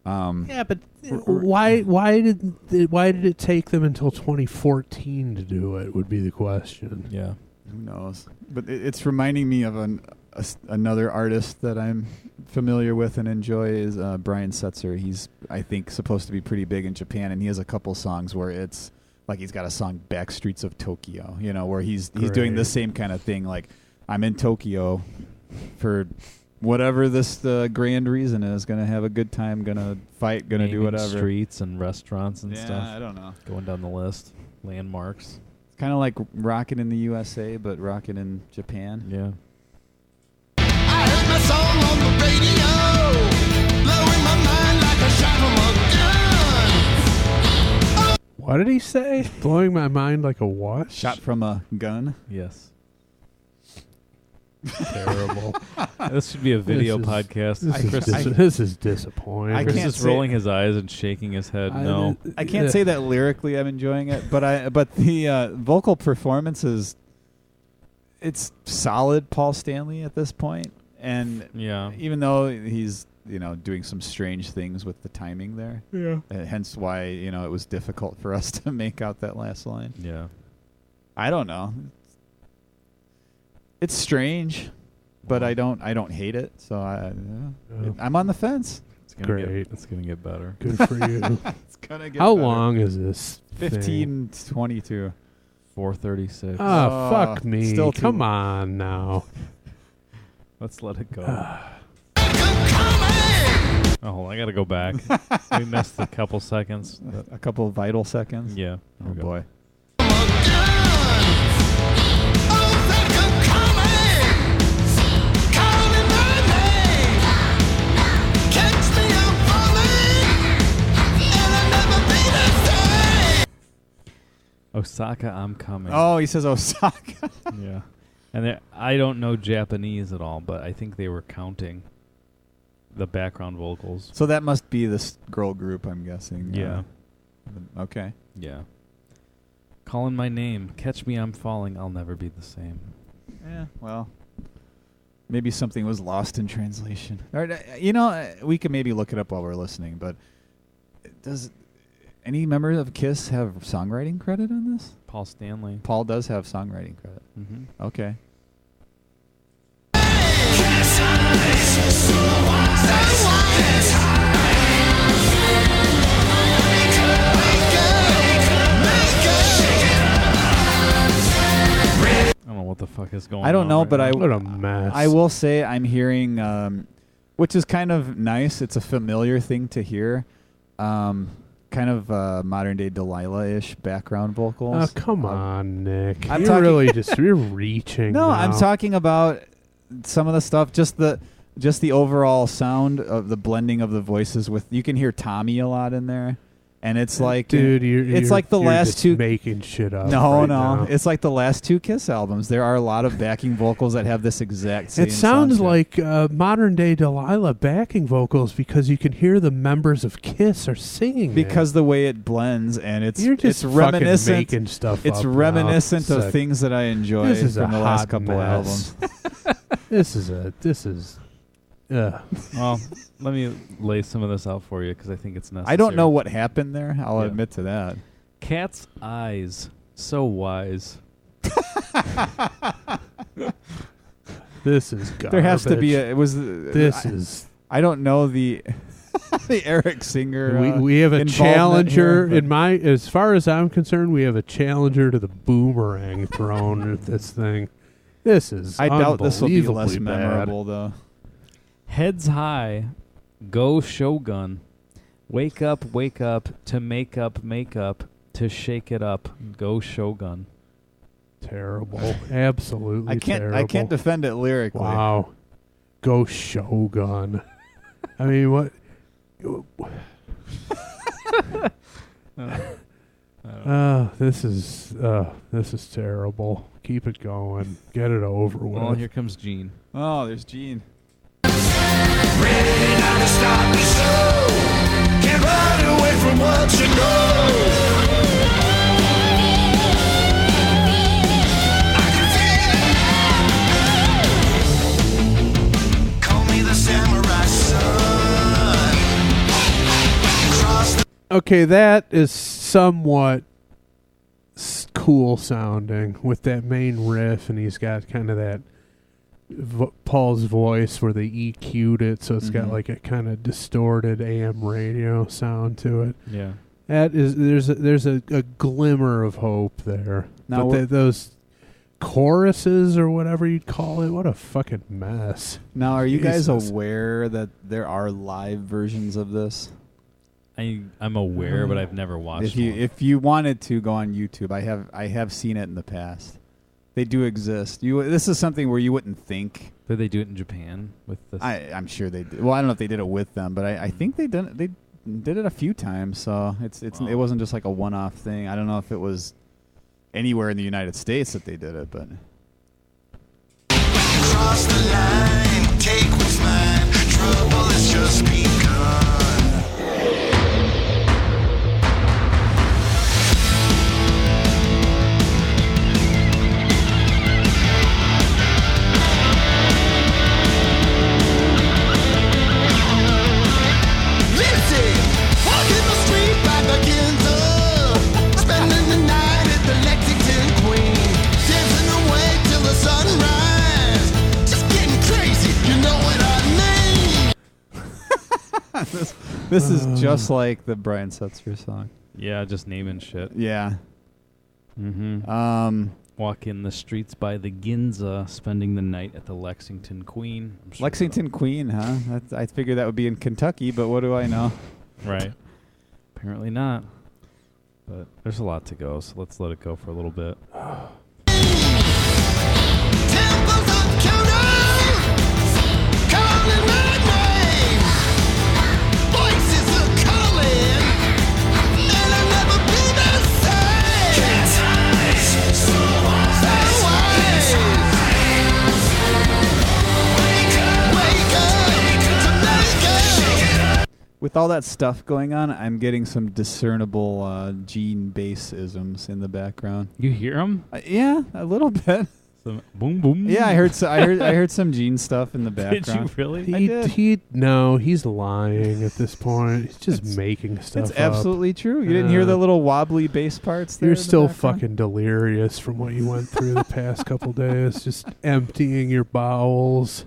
Yeah, but why did it take them until 2014 to do it? Would be the question. Yeah. Who knows? But it's reminding me of another artist that I'm familiar with and enjoy is Brian Setzer. He's, I think, supposed to be pretty big in Japan, and he has a couple songs where it's like he's got a song Backstreets of Tokyo, where he's doing the same kind of thing. Like, I'm in Tokyo for whatever this grand reason is. Gonna have a good time. Gonna fight. Gonna do Naming whatever. Streets and restaurants and stuff. I don't know. Going down the list. Landmarks. It's kind of like rocking in the USA, but rocking in Japan. Yeah. I heard my song on the radio, blowing my mind like a shot from a gun. What did he say? Blowing my mind like a what? Shot from a gun. Yes. Terrible. This should be a video This is- podcast. This is disappointing. I Chris can't is say- rolling his eyes and shaking his head. No. I can't say that lyrically I'm enjoying it, but the vocal performance is, it's solid Paul Stanley at this point, and Yeah. even though he's doing some strange things with the timing there, hence why it was difficult for us to make out that last line. Yeah. I don't know. It's strange, but I don't hate it. So I'm on the fence. It's gonna Great. It's gonna get better. Good for you. It's gonna get How better. long is this? 15:22. 4:36. Oh, fuck me. still too Come long. on now. Let's let it go. Oh, hold on, I gotta go back. We missed a couple seconds. A couple of vital seconds. Yeah. Oh boy. Osaka, I'm coming. Oh, he says Osaka. Yeah. And I don't know Japanese at all, but I think they were counting the background vocals. So that must be this girl group, I'm guessing. Yeah. Okay. Yeah. Calling my name. Catch me, I'm falling. I'll never be the same. Yeah. Well, maybe something was lost in translation. All right, we could maybe look it up while we're listening. But does any member of Kiss have songwriting credit on this? Paul Stanley. Paul does have songwriting credit. Mm-hmm. Okay. I don't know what the fuck is going on? I don't know, but What a mess. I will say I'm hearing, which is kind of nice. It's a familiar thing to hear. Kind of modern day Delilah-ish background vocals. Oh, come on, Nick. I'm You're talking- really you're reaching. No, now. I'm talking about some of the stuff, just the overall sound of the blending of the voices with. You can hear Tommy a lot in there, and it's like, dude, it's like the you're last just two. making shit up. No, right no, now. it's like the last two Kiss albums. There are a lot of backing vocals that have this exact same. It sounds soundtrack. like modern day Delilah backing vocals because you can hear the members of Kiss are singing because the way it blends, and it's You're just it's fucking reminiscent. making stuff It's up now. reminiscent of Sick. things that I enjoy This is from a the last hot couple mess. albums. This is. Well, let me lay some of this out for you because I think it's necessary. I don't know what happened there. I'll Yeah. admit to that. Cat's eyes, so wise. This is garbage. There has to be a. It was. This is. I don't know the the Eric Singer. We have a involvement challenger here, in my. As far as I'm concerned, we have a challenger to the boomerang thrown at this thing. This is. I doubt this will be less unbelievably bad. memorable though. Heads high, go Shogun. Wake up, to make up, to shake it up. Go Shogun. Terrible. Absolutely I can't. terrible. I can't defend it lyrically. Wow. Go Shogun. I mean, what? This is terrible. Keep it going. Get it over with. Well, here comes Gene. Oh, there's Gene. Ready now to start the show. Can't run away from what you know. I can feel it. Call me the samurai son. Cross the Okay, that is somewhat cool sounding with that main riff, and he's got kind of that Paul's voice where they EQ'd it, so it's got like a kind of distorted AM radio sound to it. Yeah. That is, there's a glimmer of hope there. Now But those choruses or whatever you'd call it, what a fucking mess. Now, are you guys Jesus. aware that there are live versions of this? I'm aware, but I've never watched one. If you wanted to go on YouTube, I have seen it in the past. They do exist. This is something where you wouldn't think. Did they do it in Japan with this? I'm sure they did. Well, I don't know if they did it with them, but I think they did it a few times. So it wasn't just like a one-off thing. I don't know if it was anywhere in the United States that they did it, but cross the line, take what's mine. Trouble has just begun. Listen, walking the street by the Ginza, spending the night at the Lexington Queen, dancing away till the sunrise, just getting crazy, you know what I mean? this is just like the Brian Setzer song. Yeah, just naming shit. Yeah. Mm-hmm. Walk in the streets by the Ginza, spending the night at the Lexington Queen. I'm sure Lexington Queen, huh? I figured that would be in Kentucky, but what do I know? Right. Apparently not. But there's a lot to go, so let's let it go for a little bit. Temples of counter, calling my name. Voices are calling, and I'll never be the same. Cat's eyes, so wise. Wake up, With all that stuff going on, I'm getting some discernible Gene bass isms in the background. You hear them? Yeah, a little bit. Some boom boom. Yeah, I heard some Gene stuff in the Did background. you really? He's lying at this point. He's just making stuff It's up. absolutely true. You didn't hear the little wobbly bass parts there? You're in the still background? fucking delirious from what you went through the past couple days. Just emptying your bowels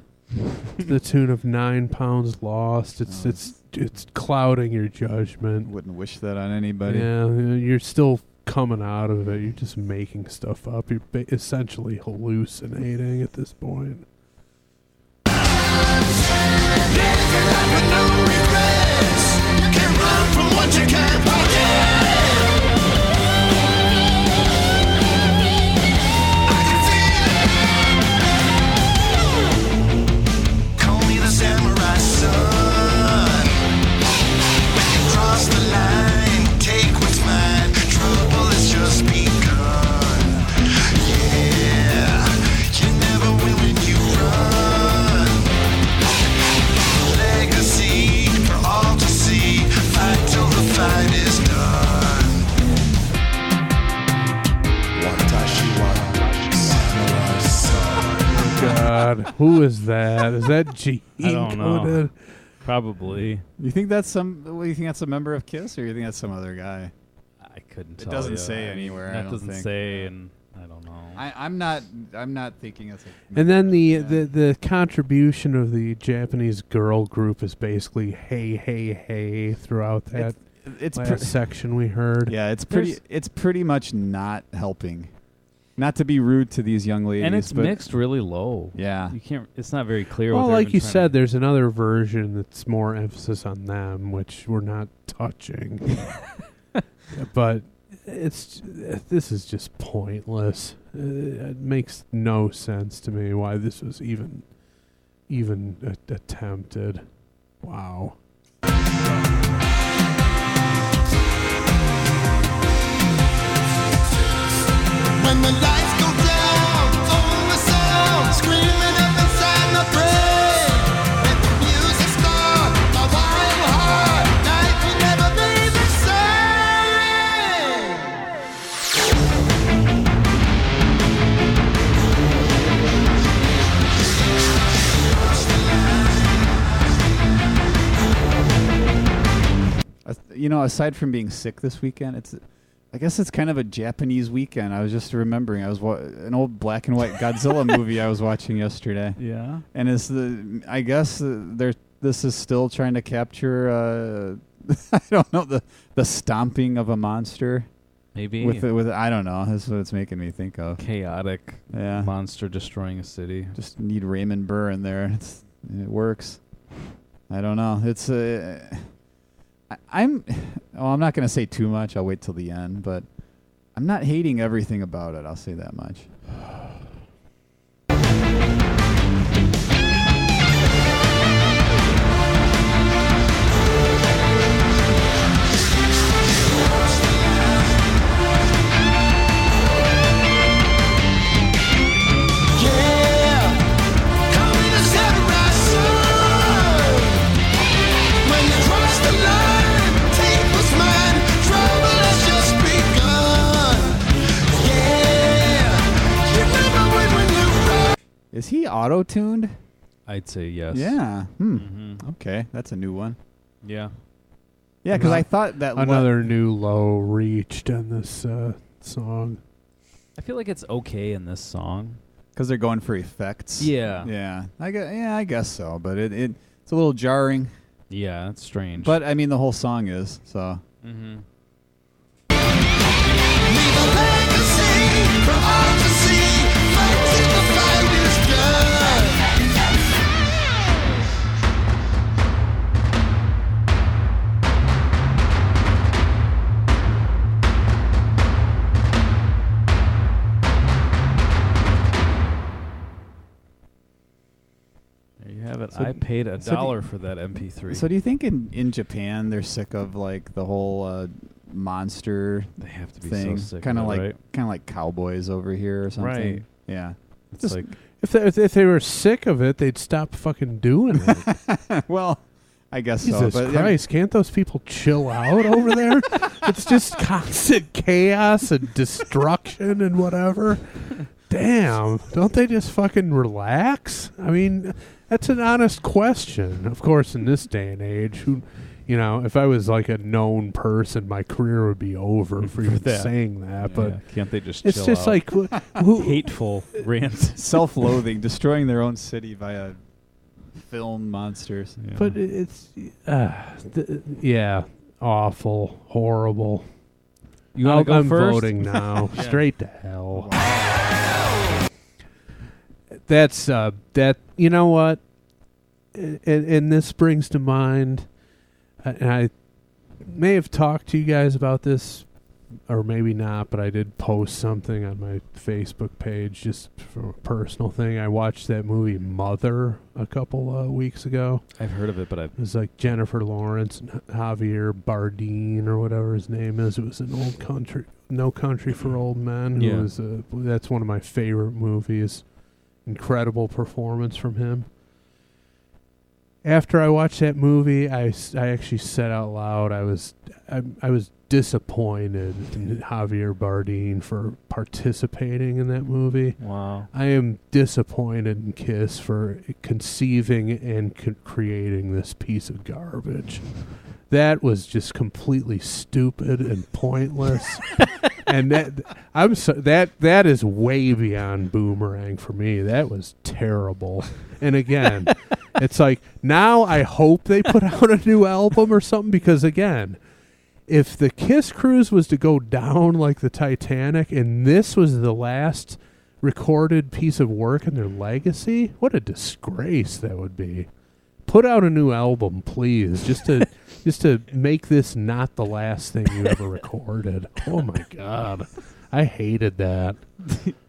to the tune of 9 pounds lost. It's clouding your judgment. Wouldn't wish that on anybody. Yeah, you're still coming out of it. You're just making stuff up. You're essentially hallucinating at this point. With no regrets, you can't run from what you can't forget. I can feel it. Call me the samurai son. When you cross the line, take what's mine. Trouble has just begun. Yeah, you never win when you run. Legacy for all to see. Fight till the fight is done. Watashi wa samurai son. God, who is that? Is that Gene? I don't know. Conan? Probably. You think that's you think that's a member of Kiss, or you think that's some other guy? I couldn't It tell doesn't ya. say anywhere, I That don't doesn't think. say, and I don't know. I'm not thinking it's. And then the contribution of the Japanese girl group is basically hey hey hey throughout that it's last section we heard. yeah, it's pretty much not helping. Not to be rude to these young ladies, And it's but mixed really low. Yeah, You can't. It's not very clear. Well, what they're like even you trying said, to- there's another version that's more emphasis on them, which we're not touching. But this is just pointless. It makes no sense to me why this was even attempted. Wow. When the lights go down, all the sound screaming up inside my brain. Let the music start, my wild heart, life will never be the aside from being sick this weekend, I guess it's kind of a Japanese weekend. I was just remembering an old black and white Godzilla movie I was watching yesterday, Yeah. and this is still trying to capture I don't know, the stomping of a monster Maybe with I don't know. That's what it's making me think of. chaotic Yeah, monster destroying a city. just need Raymond Burr in there. It works. I don't know. It's I'm not going to say too much. I'll wait till the end, but I'm not hating everything about it. I'll say that much. Is he auto-tuned? I'd say yes. Yeah. hmm Okay, that's a new one. Yeah. Yeah, because I thought that Another new low reached on this song. I feel like it's okay in this song. because they're going for effects. Yeah. Yeah. I guess so, but it's a little jarring. Yeah, that's strange. But I mean, the whole song is so. Mm-hmm. Leave a legacy for all to see. Fight till the fight is done. There you have it. So- I paid so do- $1 for that MP3. So do you think in Japan they're sick of like the whole monster they have to be thing, so sick kind of of it, like right? cowboys over here or something? Right. Yeah. It's Just- like If they were sick of it, they'd stop fucking doing it. Well, I guess Jesus so. But Christ, can't those people chill out over there? It's just constant chaos and destruction and whatever. Damn, don't they just fucking relax? I mean, that's an honest question. Of course, in this day and age, if I was like a known person, my career would be over for even that. saying that. But yeah, can't they just it's chill just out? like who, hateful rants. self-loathing, destroying their own city via film monsters. Yeah. But it's yeah, awful, horrible. You want to go I'm first? voting now. Straight to hell. That's that. You know what? And this brings to mind, and I may have talked to you guys about this, or maybe not, but I did post something on my Facebook page just for a personal thing. I watched that movie Mother a couple weeks ago. I've heard of it, but It was like Jennifer Lawrence and Javier Bardem or whatever his name is. It was an old country, No Country for Old Men. Yeah. That's one of my favorite movies. Incredible performance from him. After I watched that movie, I actually said out loud I was disappointed in Javier Bardem for participating in that movie. wow. I am disappointed in Kiss for conceiving and creating this piece of garbage. That was just completely stupid and pointless. And that is way beyond Boomerang for me. That was terrible. And again, it's like now I hope they put out a new album or something, because again, if the Kiss cruise was to go down like the Titanic and this was the last recorded piece of work in their legacy, what a disgrace that would be. Put out a new album, please, just to make this not the last thing you ever recorded. Oh my God, I hated that.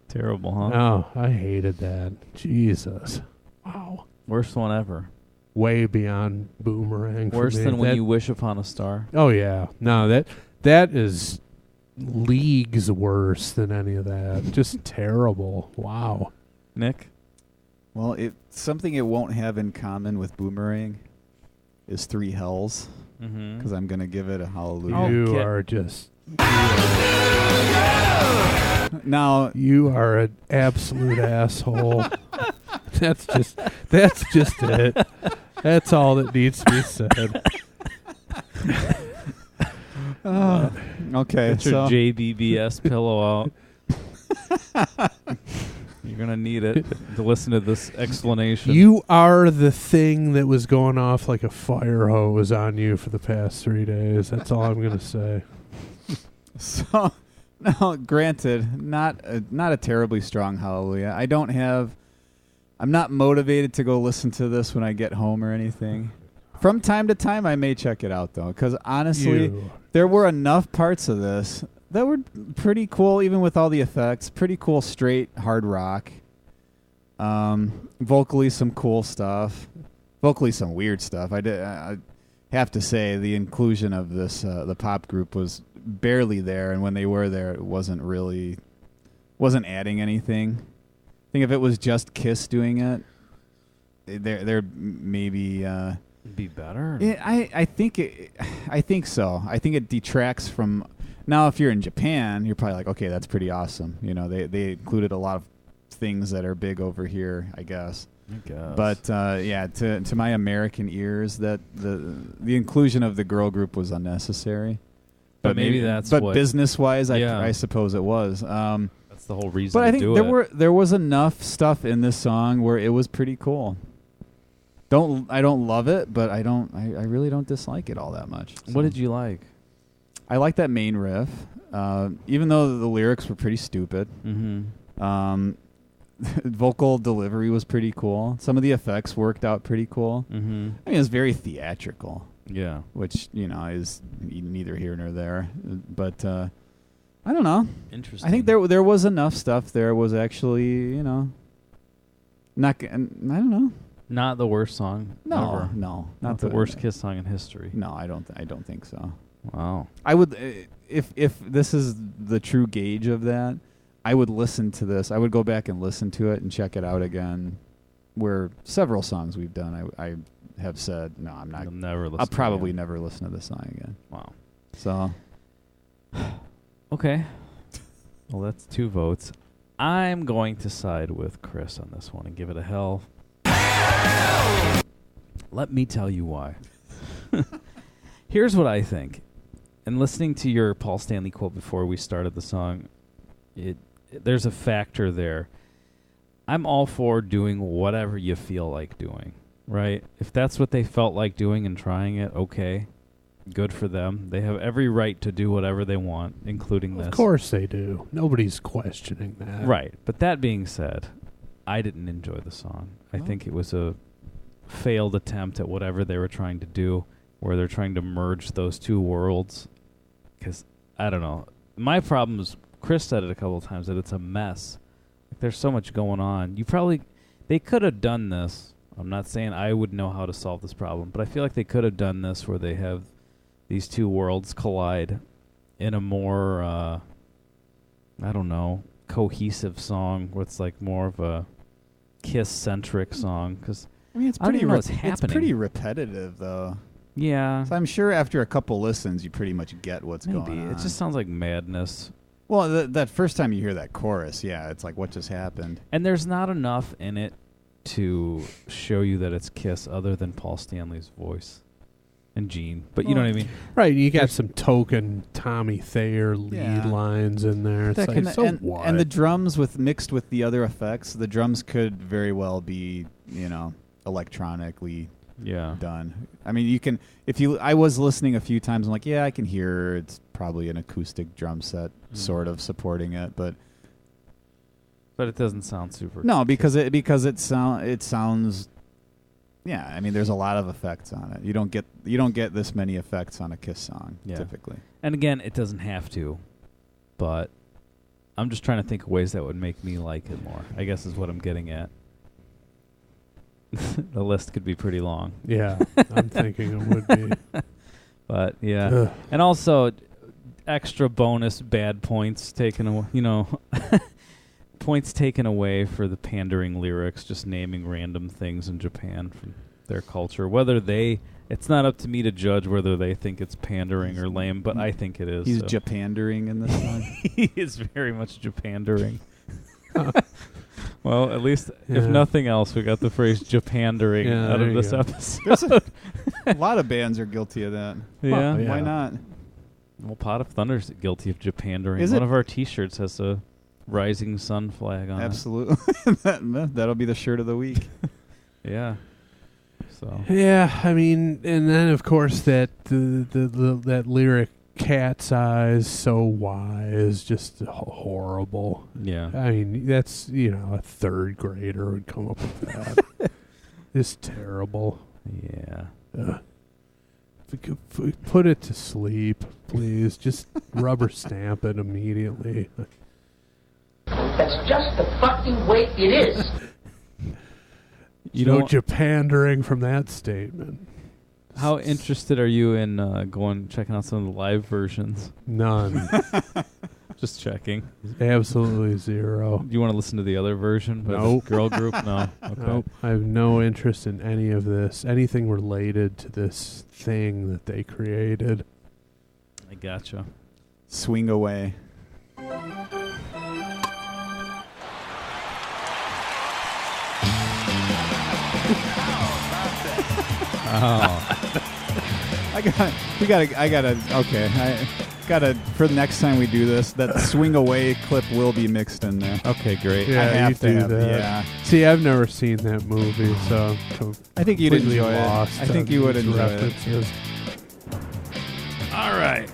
Terrible, huh? Oh, I hated that. Jesus, wow, Worst one ever. way beyond Boomerang. Worse for me. than When That- You Wish Upon a Star. Oh yeah, no, that is leagues worse than any of that. Just terrible. Wow. Nick? Well, something it won't have in common with Boomerang is Three Hells, Mm-hmm. because I'm going to give it a hallelujah. Oh, You okay. are just Now, you are an absolute asshole. That's just it. That's all that needs to be said. okay, Get your so JBBS pillow out. You're going to need it to listen to this explanation. You are the thing that was going off like a fire hose on you for the past 3 days. That's all I'm going to say. So, now, granted, not a terribly strong hallelujah. I'm not motivated to go listen to this when I get home or anything. From time to time, I may check it out, though, because honestly, there were enough parts of this that were pretty cool, even with all the effects. Pretty cool, straight, hard rock. Vocally, some cool stuff. Vocally, some weird stuff. I have to say, the inclusion of this, the pop group, was barely there, and when they were there, it wasn't adding anything. I think if it was just Kiss doing it, there maybe. Be better? I think so. I think it detracts from. Now, if you're in Japan, you're probably like, okay, that's pretty awesome. You know, they included a lot of things that are big over here, I guess. I guess. But yeah, to my American ears, that the inclusion of the girl group was unnecessary. But maybe that's But what- business-wise, Yeah. I suppose it was. That's the whole reason But to I think do there was enough stuff in this song where it was pretty cool. I don't love it, but I really don't dislike it all that much. it. What did you like? I like that main riff, even though the lyrics were pretty stupid. Mm-hmm. Vocal delivery was pretty cool. Some of the effects worked out pretty cool. Mm-hmm. I mean, it's very theatrical, Yeah. which is neither here nor there. But I don't know. Interesting. I think there was enough stuff there. Was actually not. I don't know. Not the worst song ever. No, Not the worst Kiss song in history. No, I don't think so. Wow. I would, if this is the true gauge of that, I would listen to this. I would go back and listen to it and check it out again. Where several songs we've done, I have said, no, I'm not. You'll never listen I'll to it probably again. never listen to this song again. Wow. So, Okay. Well, that's 2 votes. I'm going to side with Chris on this one and give it a hell. Let me tell you why. Here's what I think. And listening to your Paul Stanley quote before we started the song, there's a factor there. I'm all for doing whatever you feel like doing, right? If that's what they felt like doing and trying it, okay. Good for them. They have every right to do whatever they want, including this. Of course they do. Nobody's questioning that. Right. But that being said, I didn't enjoy the song. I think it was a failed attempt at whatever they were trying to do, where they're trying to merge those two worlds. Because, I don't know. My problem is, Chris said it a couple of times, that it's a mess. Like, there's so much going on. They could have done this. I'm not saying I would know how to solve this problem, but I feel like they could have done this where they have these two worlds collide in a more, I don't know, cohesive song where it's like more of a Kiss-centric song. Because I mean, it's I don't pretty even know what's happening. It's pretty repetitive, though. Yeah. So I'm sure after a couple listens, you pretty much get what's Maybe. going on. It just sounds like madness. Well, that first time you hear that chorus, yeah, it's like, what just happened? And there's not enough in it to show you that it's Kiss other than Paul Stanley's voice and Gene. But you know what I mean? Right, you got some token Tommy Thayer lead lines in there. It's like, so what? And the drums mixed with the other effects, the drums could very well be, electronically done. I mean, you can, I was listening a few times, I'm like, yeah, I can hear it's probably an acoustic drum set sort of supporting it, but it doesn't sound super. No, because it sounds. Yeah, I mean, there's a lot of effects on it. You don't get this many effects on a Kiss song typically. And again, it doesn't have to, but I'm just trying to think of ways that would make me like it more, I guess is what I'm getting at. The list could be pretty long. Yeah, I'm thinking it would be. But yeah, Ugh. and also extra bonus bad points taken away. Points taken away for the pandering lyrics, just naming random things in Japan from their culture. It's not up to me to judge whether they think it's pandering or lame, but I think it is. He's Japandering in this song. He is very much Japandering. Well, at least, if nothing else, we got the phrase Japandering out of this episode. A lot of bands are guilty of that. Yeah. Why not? Well, Pot of Thunder's guilty of Japandering. Is One it? of our T-shirts has a rising sun flag on Absolutely. That'll be the shirt of the week. it. Yeah. So. Yeah, I mean, and then of course that that lyric "cat's eyes so wise" just horrible. Yeah. I mean, that's a third grader would come up with that. It's terrible. Yeah. If we could put it to sleep, please. Just rubber stamp it immediately. That's just the fucking way it is. No Japandering from that statement. How interested are you in checking out some of the live versions? None. Just checking. Absolutely zero. Do you want to listen to the other version? By Nope. the girl group? No. Okay. Nope. I have no interest in any of this. Anything related to this thing that they created. I gotcha. Swing away. For the next time we do this, that swing away clip will be mixed in there. Okay, great. Yeah, I have to do have that. Yeah. See, I've never seen that movie, so I think you'd completely enjoy it. lost I think on you would these enjoy references. All right.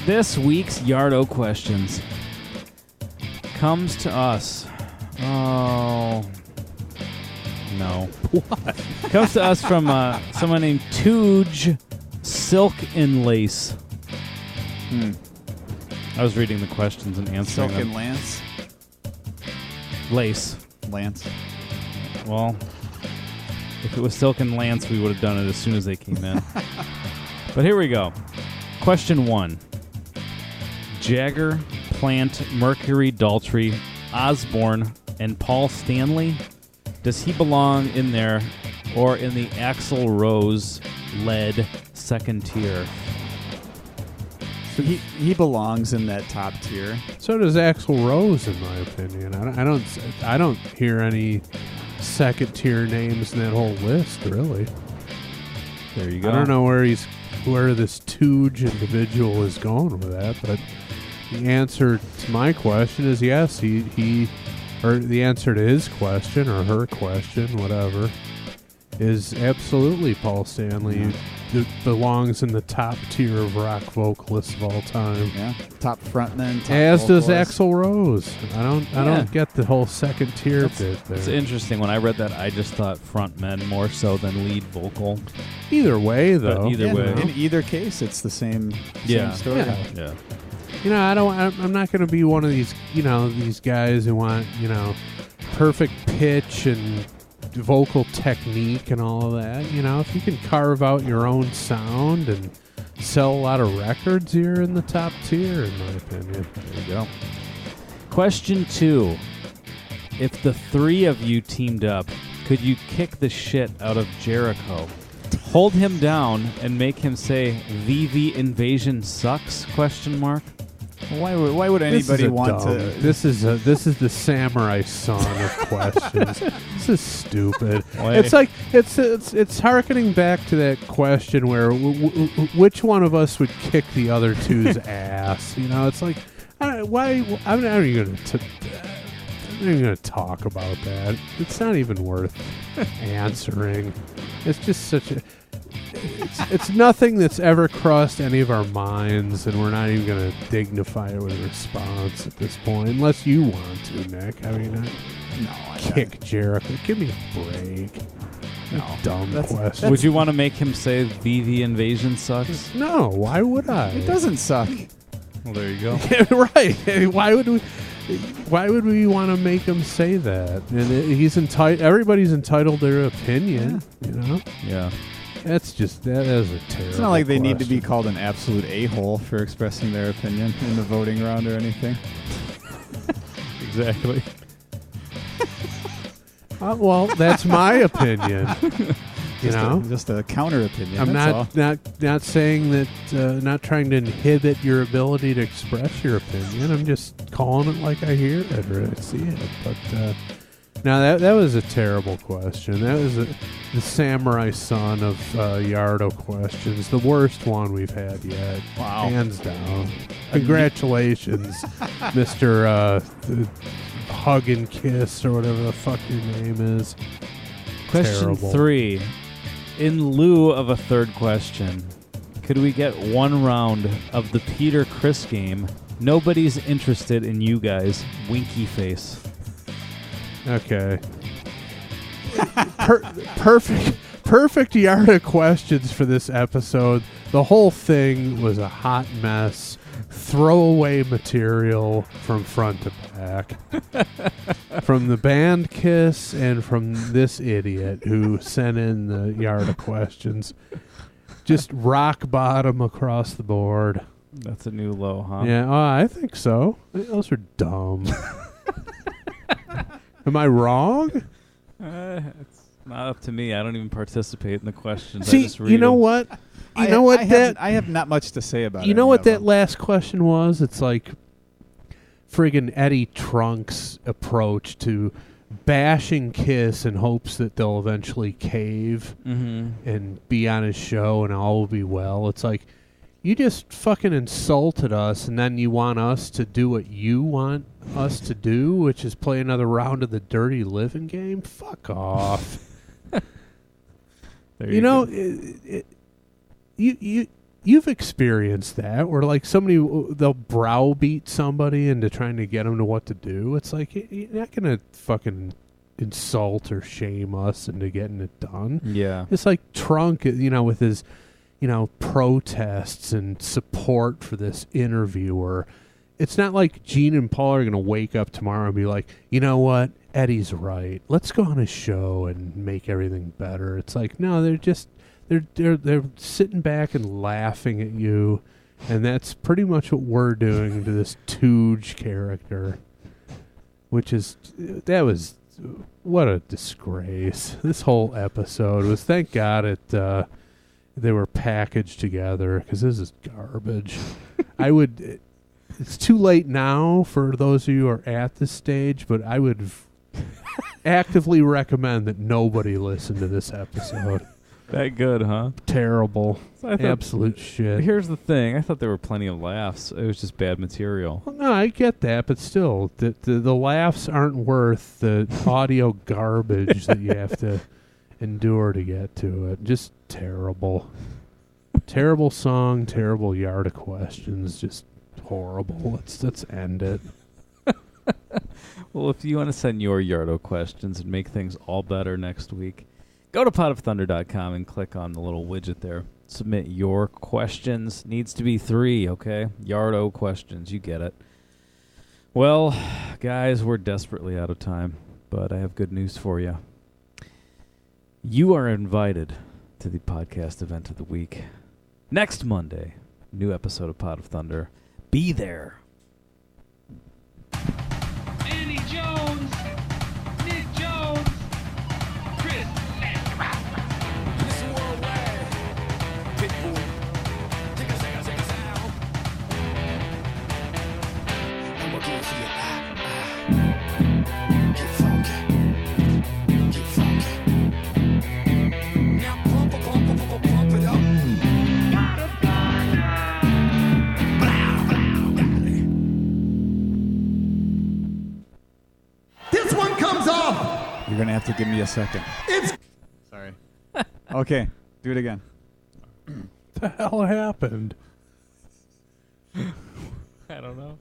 This week's Yardo questions comes to us. Oh. No. What? Comes to us from someone named Tooge Silk and Lace. I was reading the questions and answering Silk them. and Lance. Lace. Lance. Well, if it was Silk and Lance, we would have done it as soon as they came in. But here we go. Question 1. Jagger, Plant, Mercury, Daltrey, Osborne, and Paul Stanley. Does he belong in there or in the Axl Rose-led second tier? So he belongs in that top tier. So does Axl Rose, in my opinion. I don't hear any second tier names in that whole list, really. There you go. I don't know where this Tooge individual is going with that, but the answer to my question is yes. Or the answer to his question or her question, whatever, is absolutely Paul Stanley. Belongs in the top tier of rock vocalists of all time. Yeah, top frontman. Top As does vocalist. Axl Rose. I don't get the whole second tier bit there. It's interesting. When I read that, I just thought frontmen more so than lead vocal. Either way, though. But either way. In either case, it's the same story. Yeah. I'm not going to be one of these, these guys who want, perfect pitch and vocal technique and all of that. If you can carve out your own sound and sell a lot of records, you're in the top tier, in my opinion. There you go. Question 2. If the 3 of you teamed up, could you kick the shit out of Jericho? Hold him down and make him say, "VV Invasion sucks?" ? Why would anybody want to? This is the samurai son of questions. This is stupid. Wait. It's like it's harkening back to that question where which one of us would kick the other two's ass? It's like why? I'm not even going to talk about that. It's not even worth answering. It's just such a. It's nothing that's ever crossed any of our minds, and we're not even going to dignify it with a response at this point, unless you want to, Nick. I mean, kick Jericho. Give me a break. No, dumb question. Would you want to make him say VV Invasion sucks? No, why would I? It doesn't suck. Well, there you go. Right. Why would we want to make him say that? And he's entitled. Everybody's entitled to their opinion. Yeah. That is a terrible. It's not like they need to be question. called an absolute a-hole for expressing their opinion in the voting round or anything. Exactly. Well, that's my opinion. Just a counter opinion. I'm that's all. not saying that. Not trying to inhibit your ability to express your opinion. I'm just calling it like I hear it or I see it. But now that was a terrible question. That was the samurai son of Yardo questions. The worst one we've had yet. Wow. Hands down. Congratulations, Mr. Hug and Kiss or whatever the fuck your name is. Question Terrible. 3. In lieu of a third question, could we get one round of the Peter Chris game? Nobody's interested in you guys. Winky face. Okay. Perfect yard of questions for this episode. The whole thing was a hot mess. Throwaway material from front to back. From the band Kiss and from this idiot who sent in the yard of questions. Just rock bottom across the board. That's a new low, huh? Yeah, I think so. Those are dumb. Am I wrong? It's not up to me. I don't even participate in the questions. I See, just read you know them. what? I have not much to say about it. You know what that last question was? It's like friggin' Eddie Trunk's approach to bashing Kiss in hopes that they'll eventually cave and be on his show and all will be well. It's like, you just fucking insulted us and then you want us to do what you want us to do, which is play another round of the dirty living game? Fuck off. There You know, go. you've experienced that where like somebody they'll browbeat somebody into trying to get them to what to do. It's like you're not gonna fucking insult or shame us into getting it done. Yeah. It's like Trunk, with his protests and support for this interviewer. It's not like Gene and Paul are gonna wake up tomorrow and be like, you know what, Eddie's right. Let's go on his show and make everything better. It's like, no, they're sitting back and laughing at you, and that's pretty much what we're doing to this Tooge character. What a disgrace. This whole episode was, thank God they were packaged together, because this is garbage. It's too late now for those of you who are at this stage, but I would actively recommend that nobody listen to this episode. That good, huh? Terrible. Absolute shit. Here's the thing. I thought there were plenty of laughs. It was just bad material. Well, no, I get that, but still, the laughs aren't worth the audio garbage that you have to endure to get to it. Just terrible. Terrible song, terrible yard of questions, just horrible. Let's end it. Well, if you want to send your Yardo questions and make things all better next week, go to potofthunder.com and click on the little widget there. Submit your questions. Needs to be 3, okay? Yardo questions. You get it. Well, guys, we're desperately out of time, but I have good news for you. You are invited to the podcast event of the week. Next Monday, new episode of Pot of Thunder. Be there. Andy Jones, Nick Jones, Chris. Listen worldwide. Pitbull. Take a sound. And we're going for your Get funky. Get funky. Now pump it up. This one comes off. You're going to have to give me a second. Sorry. Okay, do it again. The hell happened? I don't know.